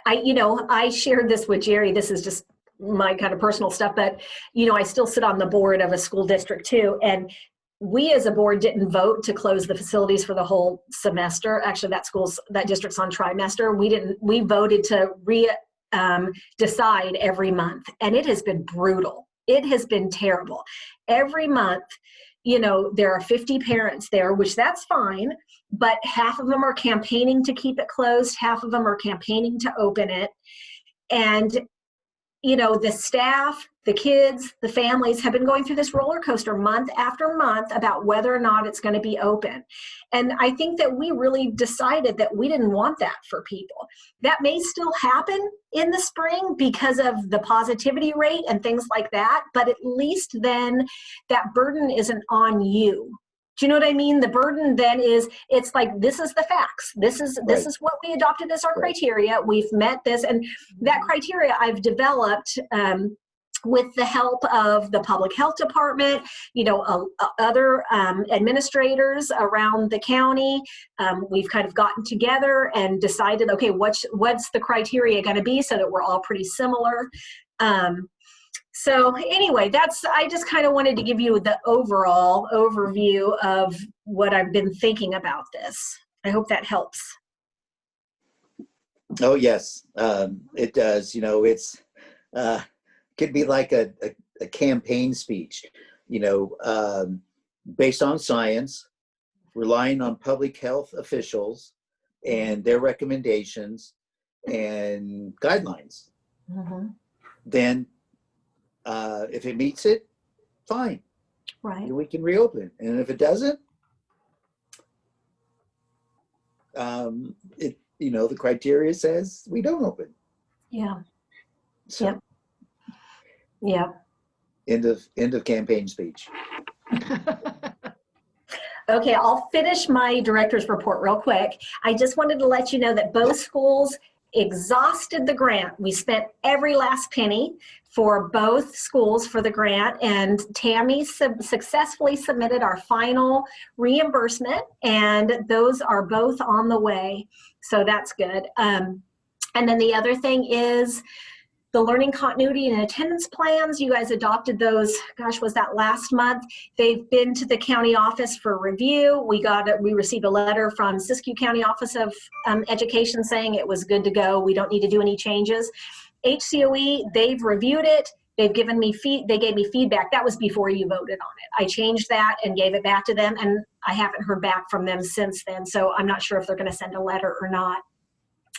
I shared this with Jerry. This is just my kind of personal stuff, but, I still sit on the board of a school district too. And we as a board didn't vote to close the facilities for the whole semester. Actually, that district's on trimester. We voted to decide every month. And it has been brutal. It has been terrible. Every month, there are 50 parents there, which that's fine, but half of them are campaigning to keep it closed. Half of them are campaigning to open it. And, the staff, the kids, the families have been going through this roller coaster month after month about whether or not it's going to be open. And I think that we really decided that we didn't want that for people. That may still happen in the spring because of the positivity rate and things like that, but at least then that burden isn't on you. Do you know what I mean? The burden then is, it's like, this is the facts. This is what we adopted as our criteria. We've met this. And that criteria I've developed with the help of the public health department, other administrators around the county. We've kind of gotten together and decided, okay, what's the criteria going to be so that we're all pretty similar. So anyway, I just kind of wanted to give you the overall overview of what I've been thinking about this. I hope that helps. Oh, yes, it does. It's could be like a campaign speech, based on science, relying on public health officials and their recommendations and guidelines. Mm-hmm. Then if it meets it, fine. Right. We can reopen. And if it doesn't, the criteria says we don't open. Yeah. So, yeah. End of campaign speech. Okay, I'll finish my director's report real quick. I just wanted to let you know that both schools exhausted the grant. We spent every last penny for both schools for the grant, and Tammy successfully submitted our final reimbursement, and those are both on the way. So that's good. And then the other thing is the learning continuity and attendance plans. You guys adopted those, gosh, was that last month? They've been to the county office for review. We received a letter from Siskiyou County Office of Education saying it was good to go. We don't need to do any changes. HCOE, they've reviewed it. They gave me feedback. That was before you voted on it. I changed that and gave it back to them, and I haven't heard back from them since then. So I'm not sure if they're going to send a letter or not.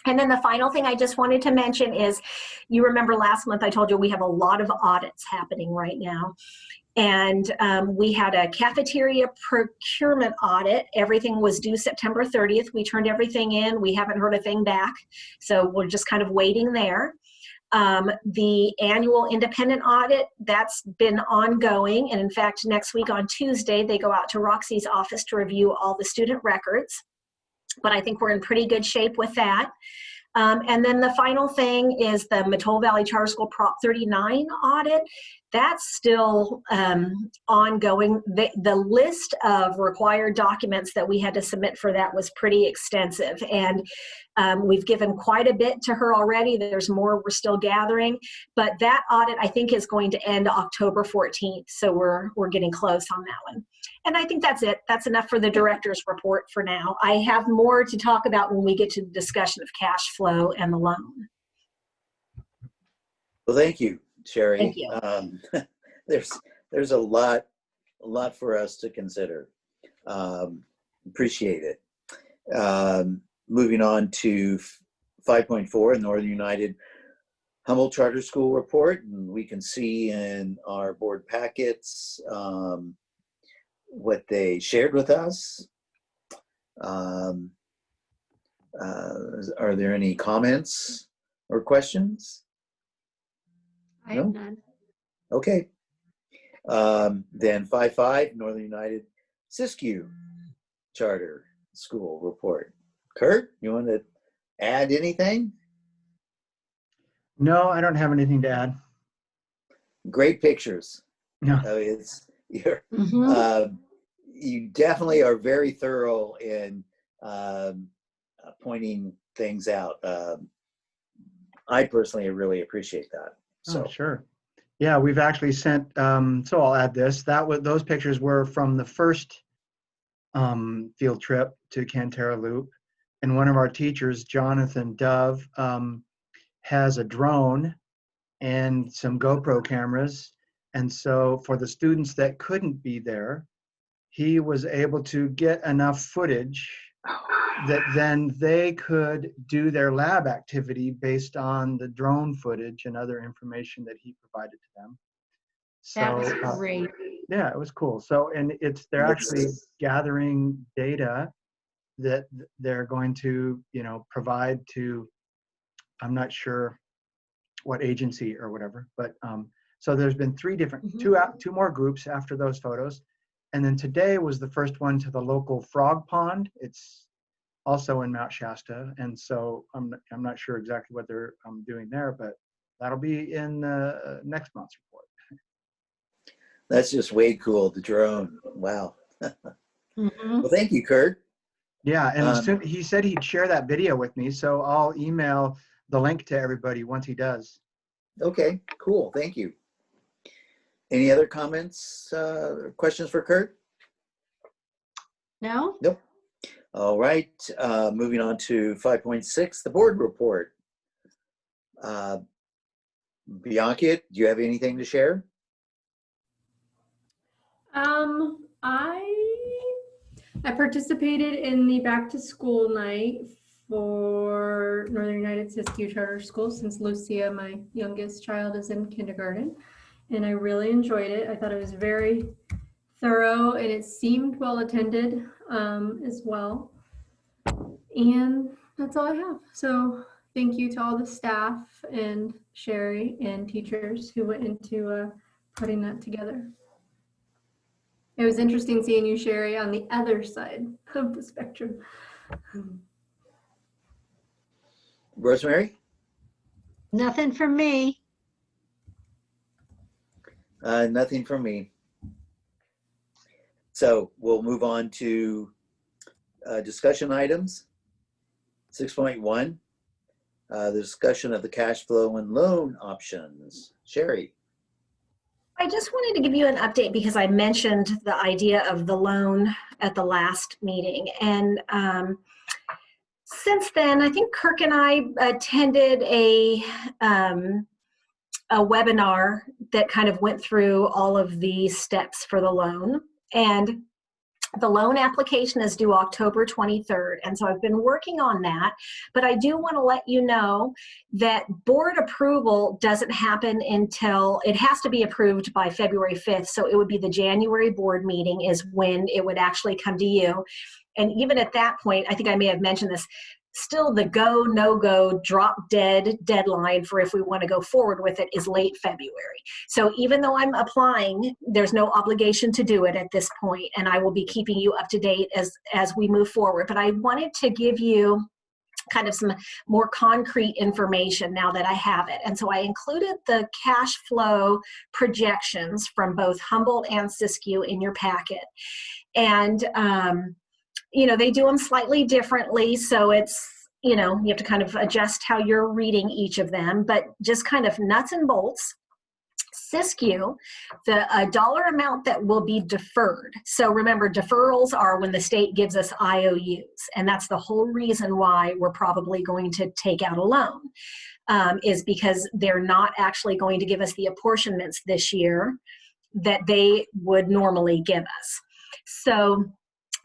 And then the final thing I just wanted to mention is, you remember last month I told you we have a lot of audits happening right now. And we had a cafeteria procurement audit. Everything was due September 30th. We turned everything in. We haven't heard a thing back. So we're just kind of waiting there. The annual independent audit, that's been ongoing. And in fact, next week on Tuesday, they go out to Roxy's office to review all the student records. But I think we're in pretty good shape with that. And then the final thing is the Mattole Valley Charter School Prop 39 audit. That's still ongoing. The list of required documents that we had to submit for that was pretty extensive. And we've given quite a bit to her already. There's more we're still gathering. But that audit, I think, is going to end October 14th. So we're getting close on that one. And I think that's it. That's enough for the director's report for now. I have more to talk about when we get to the discussion of cash flow and the loan. Well, thank you, Sherry. Thank you. There's a lot for us to consider. Appreciate it. Moving on to 5.4, Northern United Humboldt Charter School report, and we can see in our board packets what they shared with us. Are there any comments or questions? I have none. Okay. Then 5.5, Northern United Siskiyou Charter School report. Kurt, you want to add anything? No, I don't have anything to add. Great pictures. No. You definitely are very thorough in pointing things out. I personally really appreciate that. So Oh, sure. Yeah, we've actually sent, so I'll add this. Those pictures were from the first field trip to Cantera Loop. And one of our teachers, Jonathan Dove, has a drone and some GoPro cameras. And so for the students that couldn't be there, he was able to get enough footage that then they could do their lab activity based on the drone footage and other information that he provided to them. So, That was great. Yeah, it was cool. So, and they're actually gathering data that they're going to, provide to, I'm not sure what agency or whatever, but so there's been two more groups after those photos. And then today was the first one to the local frog pond. It's also in Mount Shasta. And so I'm not sure exactly what they're doing there, but that'll be in next month's report. that's just way cool, the drone. Wow. Mhm. Well, thank you, Kurt. Yeah, and he said he'd share that video with me, so I'll email the link to everybody once he does. Okay, cool. Thank you. Any other comments, questions for Kurt? No? Nope. All right, moving on to 5.6, the board report. Bianca, do you have anything to share? I participated in the back to school night for Northern United Siskiyou Charter School since Lucia, my youngest child, is in kindergarten, and I really enjoyed it. I thought it was very thorough and it seemed well attended as well. And that's all I have. So thank you to all the staff and Sherry and teachers who went into putting that together. It was interesting seeing you, Sherry, on the other side of the spectrum. Rosemary? Nothing from me. Nothing from me. So we'll move on to discussion items. 6.1, the discussion of the cash flow and loan options. Sherry. I just wanted to give you an update because I mentioned the idea of the loan at the last meeting. And since then, I think Kirk and I attended a webinar that kind of went through all of the steps for the loan. And the loan application is due October 23rd. And so I've been working on that, but I do want to let you know that board approval doesn't happen until, it has to be approved by February 5th. So it would be the January board meeting is when it would actually come to you. And even at that point, I think I may have mentioned this, still the go, no go, drop dead deadline for if we want to go forward with it is late February. So even though I'm applying, there's no obligation to do it at this point, and I will be keeping you up to date as we move forward. But I wanted to give you kind of some more concrete information now that I have it. And so I included the cash flow projections from both Humboldt and Siskiyou in your packet. And, you know, they do them slightly differently. So it's, you know, you have to kind of adjust how you're reading each of them, but just kind of nuts and bolts. Siskiyou, the dollar amount that will be deferred. So remember, deferrals are when the state gives us IOUs, and that's the whole reason why we're probably going to take out a loan, is because they're not actually going to give us the apportionments this year that they would normally give us. So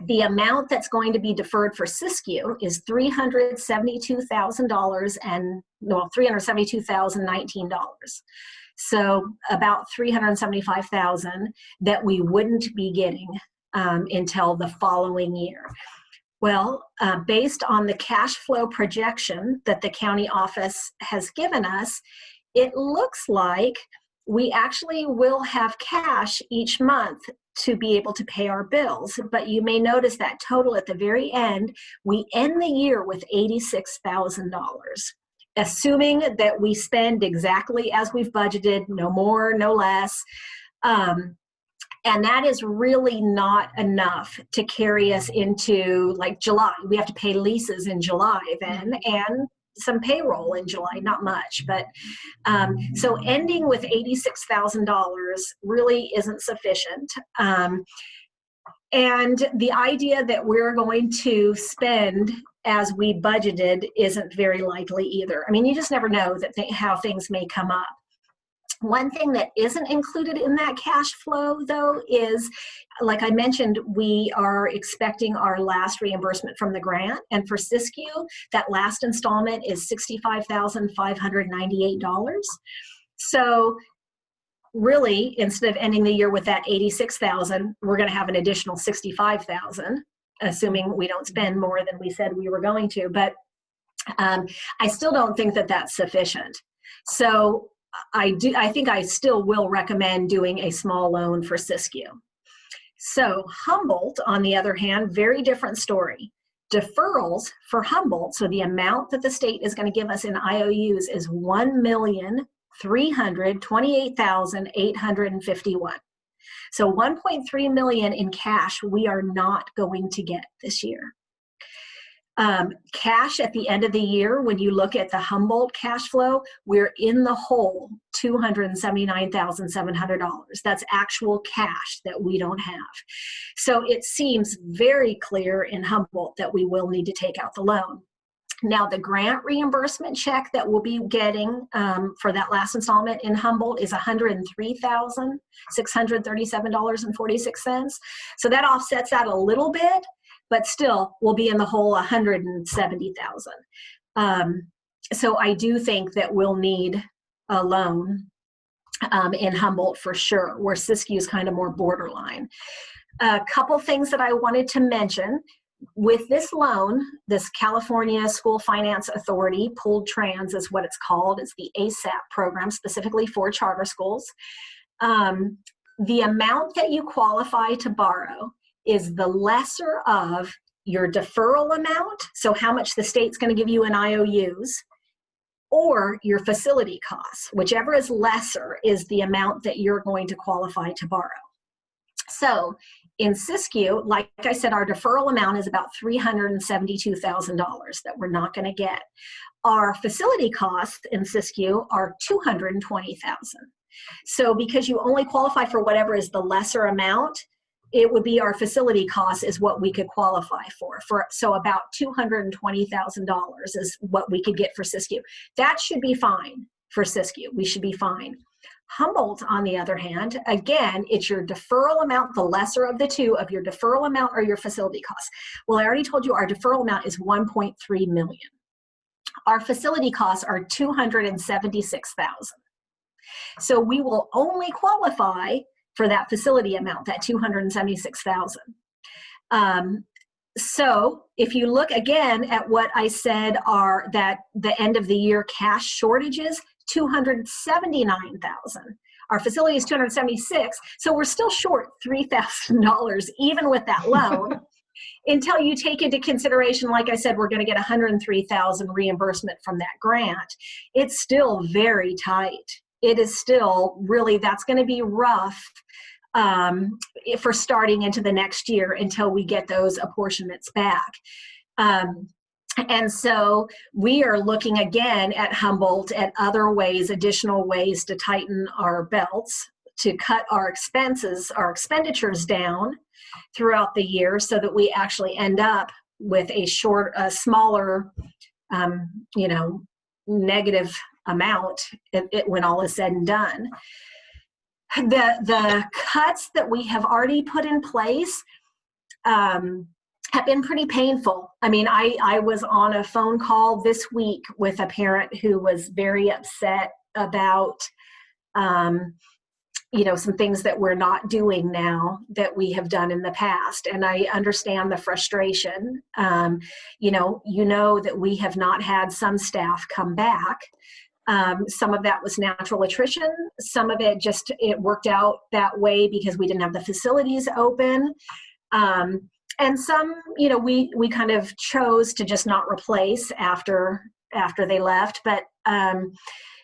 the amount that's going to be deferred for Siskiyou is $372,000 and, well, $372,019. So about $375,000 that we wouldn't be getting until the following year. Well, based on the cash flow projection that the county office has given us, it looks like we actually will have cash each month to be able to pay our bills. But you may notice that total at the very end, we end the year with $86,000. Assuming that we spend exactly as we've budgeted, no more, no less. And that is really not enough to carry us into like July. We have to pay leases in July then, and some payroll in July, not much. But so ending with $86,000 really isn't sufficient. And the idea that we're going to spend as we budgeted isn't very likely either. I mean, you just never know that how things may come up. One thing that isn't included in that cash flow, though, is, like I mentioned, we are expecting our last reimbursement from the grant. And for Siskiyou, that last installment is $65,598. So really, instead of ending the year with that $86,000, we're going to have an additional $65,000, assuming we don't spend more than we said we were going to. But I still don't think that that's sufficient. So I think I still will recommend doing a small loan for Siskiyou. So Humboldt, on the other hand, very different story. Deferrals for Humboldt, so the amount that the state is going to give us in IOUs is $1,328,851. So $1.3 million in cash we are not going to get this year. Cash at the end of the year, when you look at the Humboldt cash flow, we're in the hole $279,700. That's actual cash that we don't have. So it seems very clear in Humboldt that we will need to take out the loan. Now, the grant reimbursement check that we'll be getting for that last installment in Humboldt is $103,637.46. So that offsets that a little bit, but still we'll be in the hole $170,000. So I do think that we'll need a loan in Humboldt for sure, where Siskiyou is kind of more borderline. A couple things that I wanted to mention. With this loan, this California School Finance Authority, Pooled Trans is what it's called. It's the ASAP program specifically for charter schools. The amount that you qualify to borrow is the lesser of your deferral amount, so how much the state's going to give you in IOUs, or your facility costs. Whichever is lesser is the amount that you're going to qualify to borrow. So in Siskiyou, like I said, our deferral amount is about $372,000 that we're not going to get. Our facility costs in Siskiyou are $220,000. So because you only qualify for whatever is the lesser amount, it would be our facility costs is what we could qualify for. So about $220,000 is what we could get for Siskiyou. That should be fine for Siskiyou. We should be fine. Humboldt, on the other hand, again, it's your deferral amount, the lesser of the two of your deferral amount or your facility costs. Well, I already told you our deferral amount is $1.3 million. Our facility costs are $276,000. So we will only qualify for that facility amount, that $276,000. So if you look again at what I said are that the end of the year cash shortages, $279,000. Our facility is $276,000, so we're still short $3,000 even with that loan. until you take into consideration, like I said, we're going to get 103,000 reimbursement from that grant. It's still very tight. It is still really, that's going to be rough for starting into the next year until we get those apportionments back. And so we are looking again at Humboldt at other ways, additional ways to tighten our belts, to cut our expenses, our expenditures down throughout the year so that we actually end up with a smaller, negative amount when all is said and done. The cuts that we have already put in place have been pretty painful. I mean, I was on a phone call this week with a parent who was very upset about, some things that we're not doing now that we have done in the past. And I understand the frustration. You know that we have not had some staff come back. Some of that was natural attrition. Some of it it worked out that way because we didn't have the facilities open. And some, we kind of chose to just not replace after they left. But,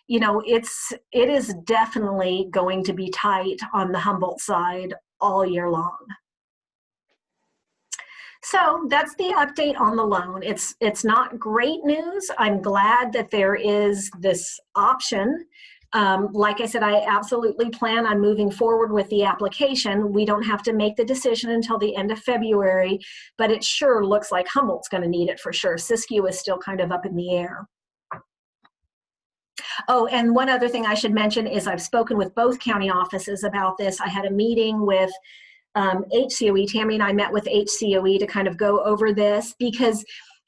it is definitely going to be tight on the Humboldt side all year long. So that's the update on the loan. It's not great news. I'm glad that there is this option. Like I said, I absolutely plan on moving forward with the application. We don't have to make the decision until the end of February, but it sure looks like Humboldt's going to need it for sure. Siskiyou is still kind of up in the air. Oh, and one other thing I should mention is I've spoken with both county offices about this. I had a meeting with HCOE. Tammy and I met with HCOE to kind of go over this because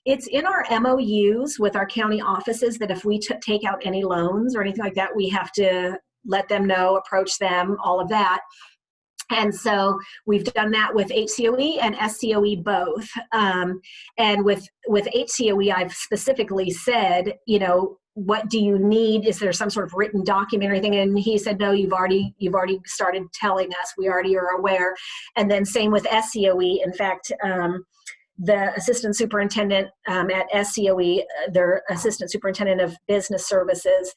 it's in our MOUs with our county offices that if we take out any loans or anything like that, we have to let them know, approach them, all of that. And so we've done that with HCOE and SCOE both. And with HCOE, I've specifically said, what do you need? Is there some sort of written document or anything? And he said, no, you've already started telling us. We already are aware. And then same with SCOE. In fact, the assistant superintendent at SCOE, their assistant superintendent of business services,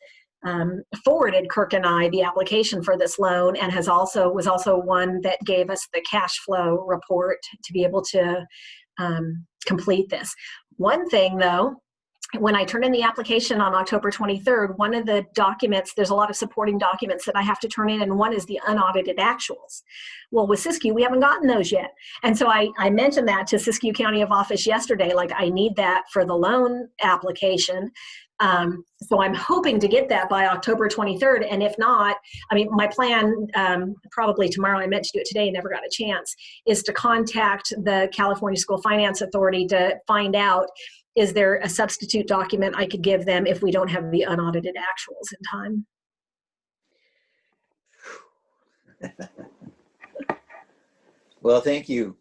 forwarded Kirk and I the application for this loan, and was also one that gave us the cash flow report to be able to complete this. One thing though, when I turn in the application on October 23rd, one of the documents, there's a lot of supporting documents that I have to turn in, and one is the unaudited actuals. Well, with Siskiyou, we haven't gotten those yet. And so I mentioned that to Siskiyou County of Office yesterday, like I need that for the loan application. So I'm hoping to get that by October 23rd. And if not, my plan, probably tomorrow, I meant to do it today, never got a chance, is to contact the California School Finance Authority to find out, is there a substitute document I could give them if we don't have the unaudited actuals in time? Well, thank you,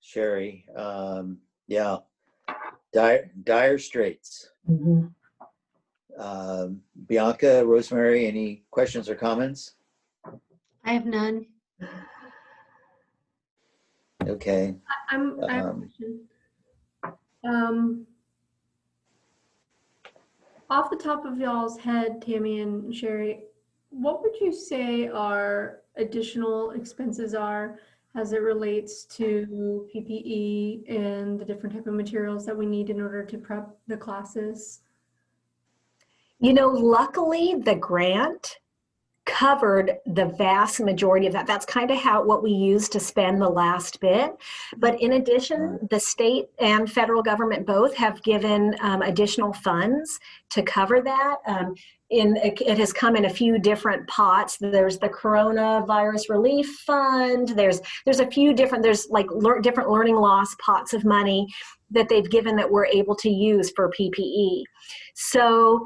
Sherry. Yeah, dire straits. Mm-hmm. Bianca, Rosemary, any questions or comments? I have none. Okay. I have a question. Off the top of y'all's head, Tammy and Sherry, what would you say our additional expenses are as it relates to PPE and the different type of materials that we need in order to prep the classes? Luckily the grant covered the vast majority of that. That's kind of what we used to spend the last bit. But in addition, the state and federal government both have given additional funds to cover that. It has come in a few different pots. There's the Coronavirus Relief Fund. There's a few different, different learning loss pots of money that they've given that we're able to use for PPE. So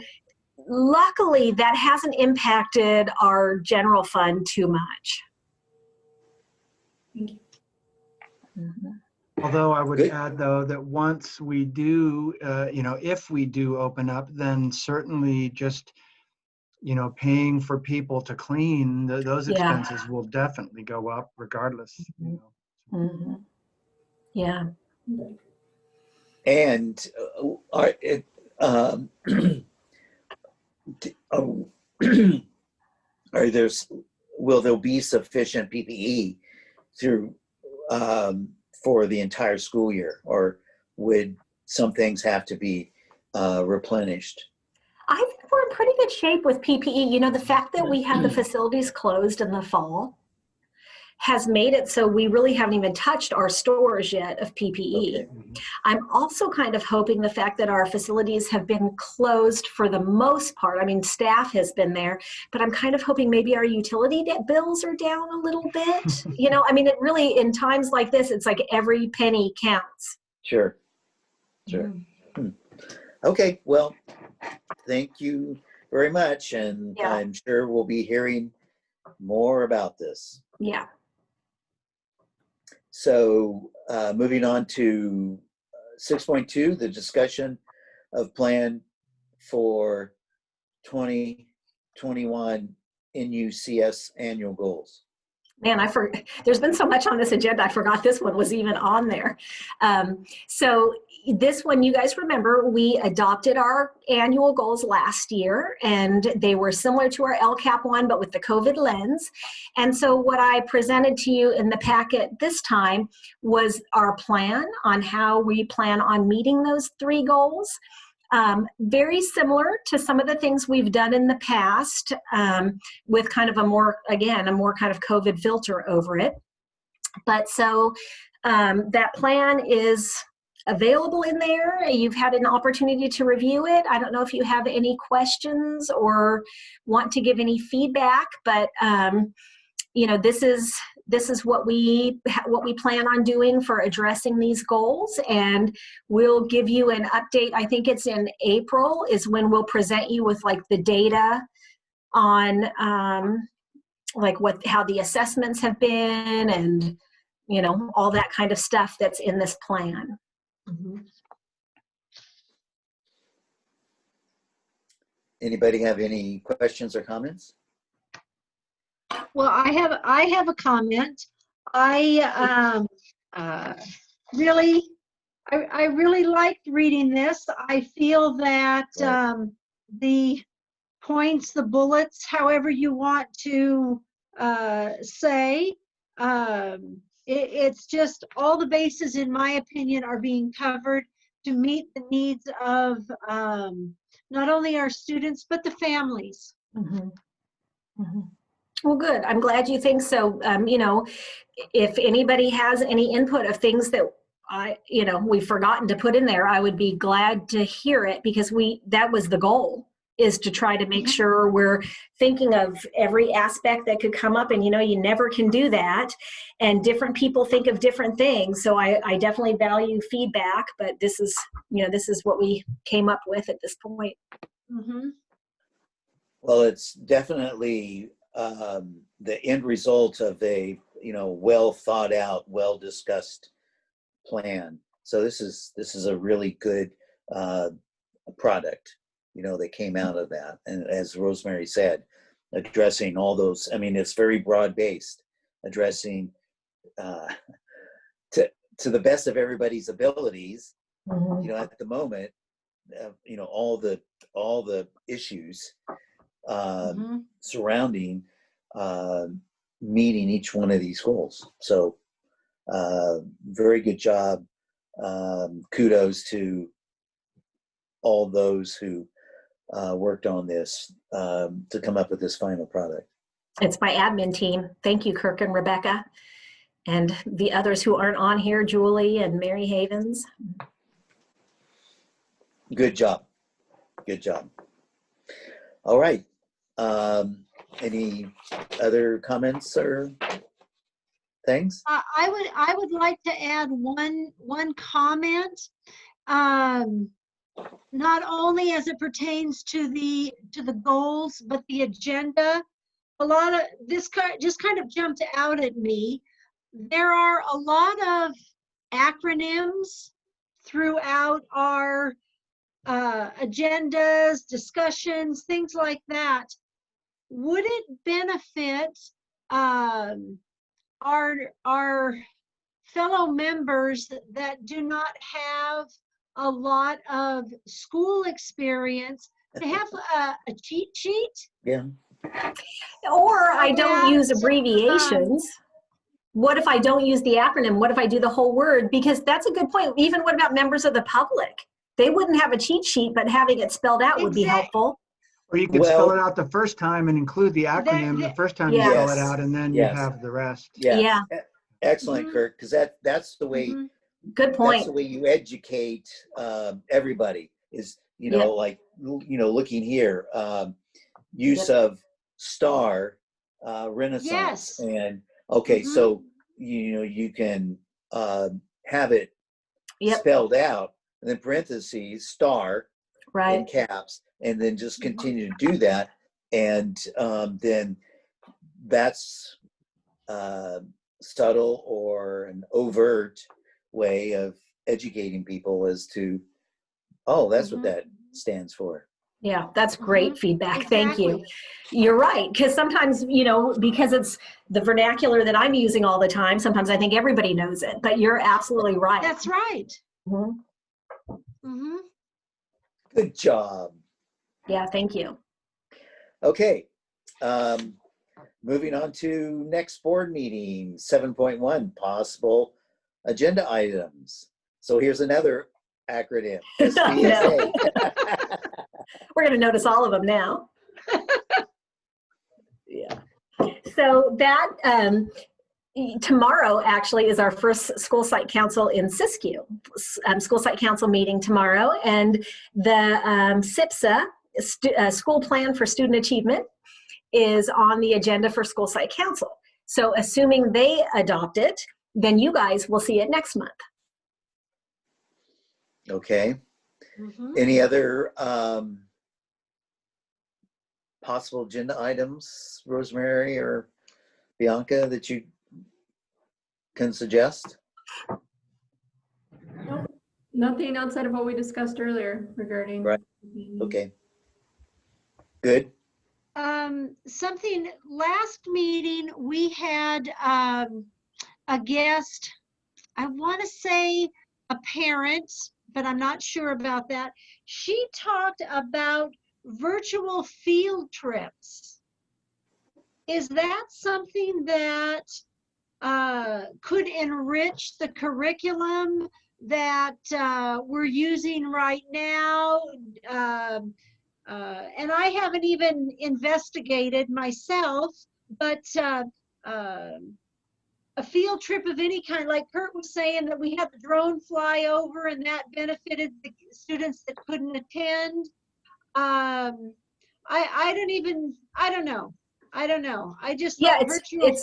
luckily, that hasn't impacted our general fund too much. Thank you. Mm-hmm. Although I would add, though, that once we do, if we do open up, then certainly just, paying for people to clean, those expenses will definitely go up regardless. Mm-hmm. Yeah. And are it, are there's will there be sufficient PPE through for the entire school year, or would some things have to be replenished? I think we're in pretty good shape with PPE. You know, the fact that we had the facilities closed in the fall has made it so we really haven't even touched our stores yet of PPE. Okay. I'm also kind of hoping the fact that our facilities have been closed for the most part. I mean, staff has been there, but I'm kind of hoping maybe our utility bills are down a little bit. You know, I mean, it really, in times like this, it's like every penny counts. Sure. Sure. Okay. Well, thank you very much. And Yeah. I'm sure we'll be hearing more about this. Yeah. So moving on to 6.2, the discussion of plan for 2021 NUCS annual goals. Man, there's been so much on this agenda, I forgot this one was even on there. So this one, you guys remember, we adopted our annual goals last year, and they were similar to our LCAP one, but with the COVID lens. And so what I presented to you in the packet this time was our plan on how we plan on meeting those 3 goals. Very similar to some of the things we've done in the past, with kind of a more kind of COVID filter over it. But so that plan is available in there. You've had an opportunity to review it. I don't know if you have any questions or want to give any feedback, but you know, this is what we plan on doing for addressing these goals, and we'll give you an update. I think it's in April is when we'll present you with like the data on like how the assessments have been, and you know, all that kind of stuff that's in this plan. Anybody have any questions or comments? Well, I have a comment. I really liked reading this. I feel that the points, the bullets, however you want to say, it's just all the bases, in my opinion, are being covered to meet the needs of not only our students, but the families. Well, good. I'm glad you think so. You know, if anybody has any input of things that we've forgotten to put in there, I would be glad to hear it, because that was the goal, is to try to make sure we're thinking of every aspect that could come up. And, you know, you never can do that. And different people think of different things. So I definitely value feedback, but this is what we came up with at this point. Well, it's definitely the end result of a well thought out, well discussed plan. So this is a really good product, that came out of that. And as Rosemary said, addressing all those. I mean, it's very broad based, addressing to the best of everybody's abilities. At the moment, all the issues surrounding meeting each one of these goals. So very good job. Kudos to all those who worked on this to come up with this final product. It's my admin team. Thank you, Kirk and Rebecca, and the others who aren't on here, Julie and Mary Havens. Good job. Good job. All right. Any other comments or things? I would like to add one comment. Not only as it pertains to the goals, but the agenda. A lot of this just kind of jumped out at me. There are a lot of acronyms throughout our agendas, discussions, things like that. Would it benefit our fellow members that do not have a lot of school experience to have a cheat sheet. Yeah. Or I So don't that, use abbreviations. What if I don't use the acronym? What if I do the whole word? Because that's a good point. Even what about members of the public? They wouldn't have a cheat sheet, but having it spelled out would be helpful. Or you could spell Well- it out the first time and include the acronym the first time you Yeah. spell it Yes. out, and then you Yes. have the rest. Yeah. Yeah. Excellent, Mhm. Kirk, because that's the way Mhm. Good that's point. the way you educate everybody is, you know, Yep. like, you know, looking here, use of star, Renaissance. Yes. And okay, Mhm. so, you know, you can have it Yep. spelled out and then parentheses, star in Right. caps, and then just continue to do that. And then that's subtle or an overt way of educating people as to, oh, that's what Mhm. that stands for. Yeah, that's great feedback. Thank you. Exactly. You're right. Because sometimes, you know, because it's the vernacular that I'm using all the time, sometimes I think everybody knows it, but you're absolutely right. That's right. Mhm. Mhm. Good job. Yeah, thank you. Okay. Moving on to next board meeting, 7.1, possible agenda items. So here's another acronym, SBSA. We're going to notice all of them now. Yeah. So that tomorrow actually is our first school site council in Siskiyou. School site council meeting tomorrow, and the SIPSA, School Plan for Student Achievement, is on the agenda for school site council. So assuming they adopt it, then you guys will see it next month. Okay. Mhm. Any other possible agenda items, Rosemary or Bianca, that you can suggest? Nope. Nothing outside of what we discussed earlier regarding. Right. Okay. Good. Something, last meeting, we had a guest, I want to say a parent, but I'm not sure about that. She talked about virtual field trips. Is that something that could enrich the curriculum that we're using right now? And I haven't even investigated myself, but a field trip of any kind, like Kurt was saying that we had the drone fly over and that benefited the students that couldn't attend. I don't know. I just Yeah, thought virtual.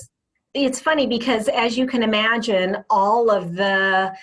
it's funny because, as you can imagine, all of the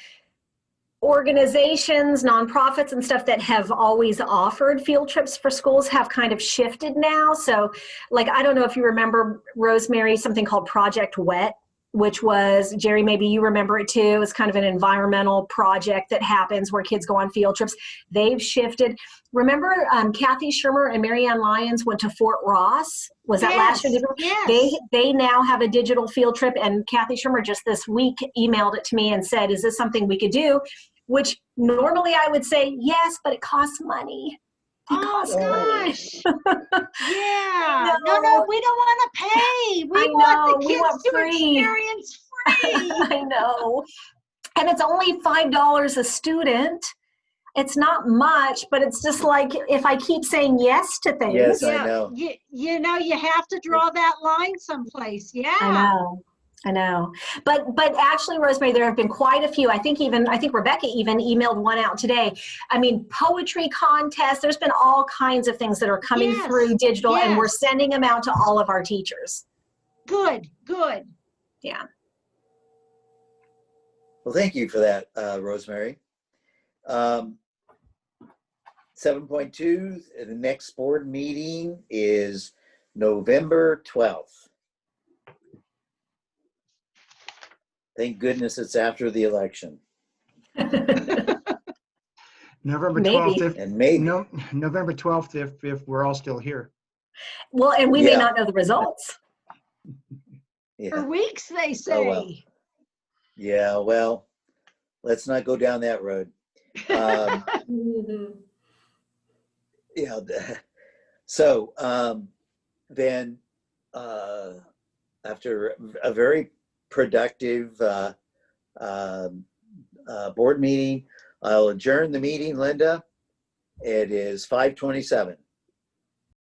organizations, nonprofits and stuff that have always offered field trips for schools have kind of shifted now. So like, I don't know if you remember, Rosemary, something called Project Wet, which was, Jerry, maybe you remember it too. It's kind of an environmental project that happens where kids go on field trips. They've shifted. Remember Kathy Shermer and Marianne Lyons went to Fort Ross? Was that last year? Yes. They now have a digital field trip, and Kathy Shermer just this week emailed it to me and said, is this something we could do? Which normally I would say, yes, but it costs money. Oh gosh. Yeah. know. No, we don't want to pay. We I want know, the we kids want to free. experience free. I know. And it's only $5 a student. It's not much, but it's just like, if I keep saying yes to things. Yes, I Yeah, know. you know, you have to draw that line someplace. Yeah. I know. But actually, Rosemary, there have been quite a few. I think Rebecca even emailed one out today. I mean, poetry contests, there's been all kinds of things that are coming through digital, and we're sending them out to all of our teachers. Good. Yeah. Well, thank you for that, Rosemary. 7.2, the next board meeting is November 12th. Thank goodness it's after the election. November Maybe. 12th, And maybe. no, November 12th, if we're all still here. Well, and we may Yeah. not know the results. Yeah. For weeks, they say. Oh, well. Yeah, well, let's not go down that road. Mhm. Yeah. So then after a very productive board meeting, I'll adjourn the meeting, Linda. It is 5:27.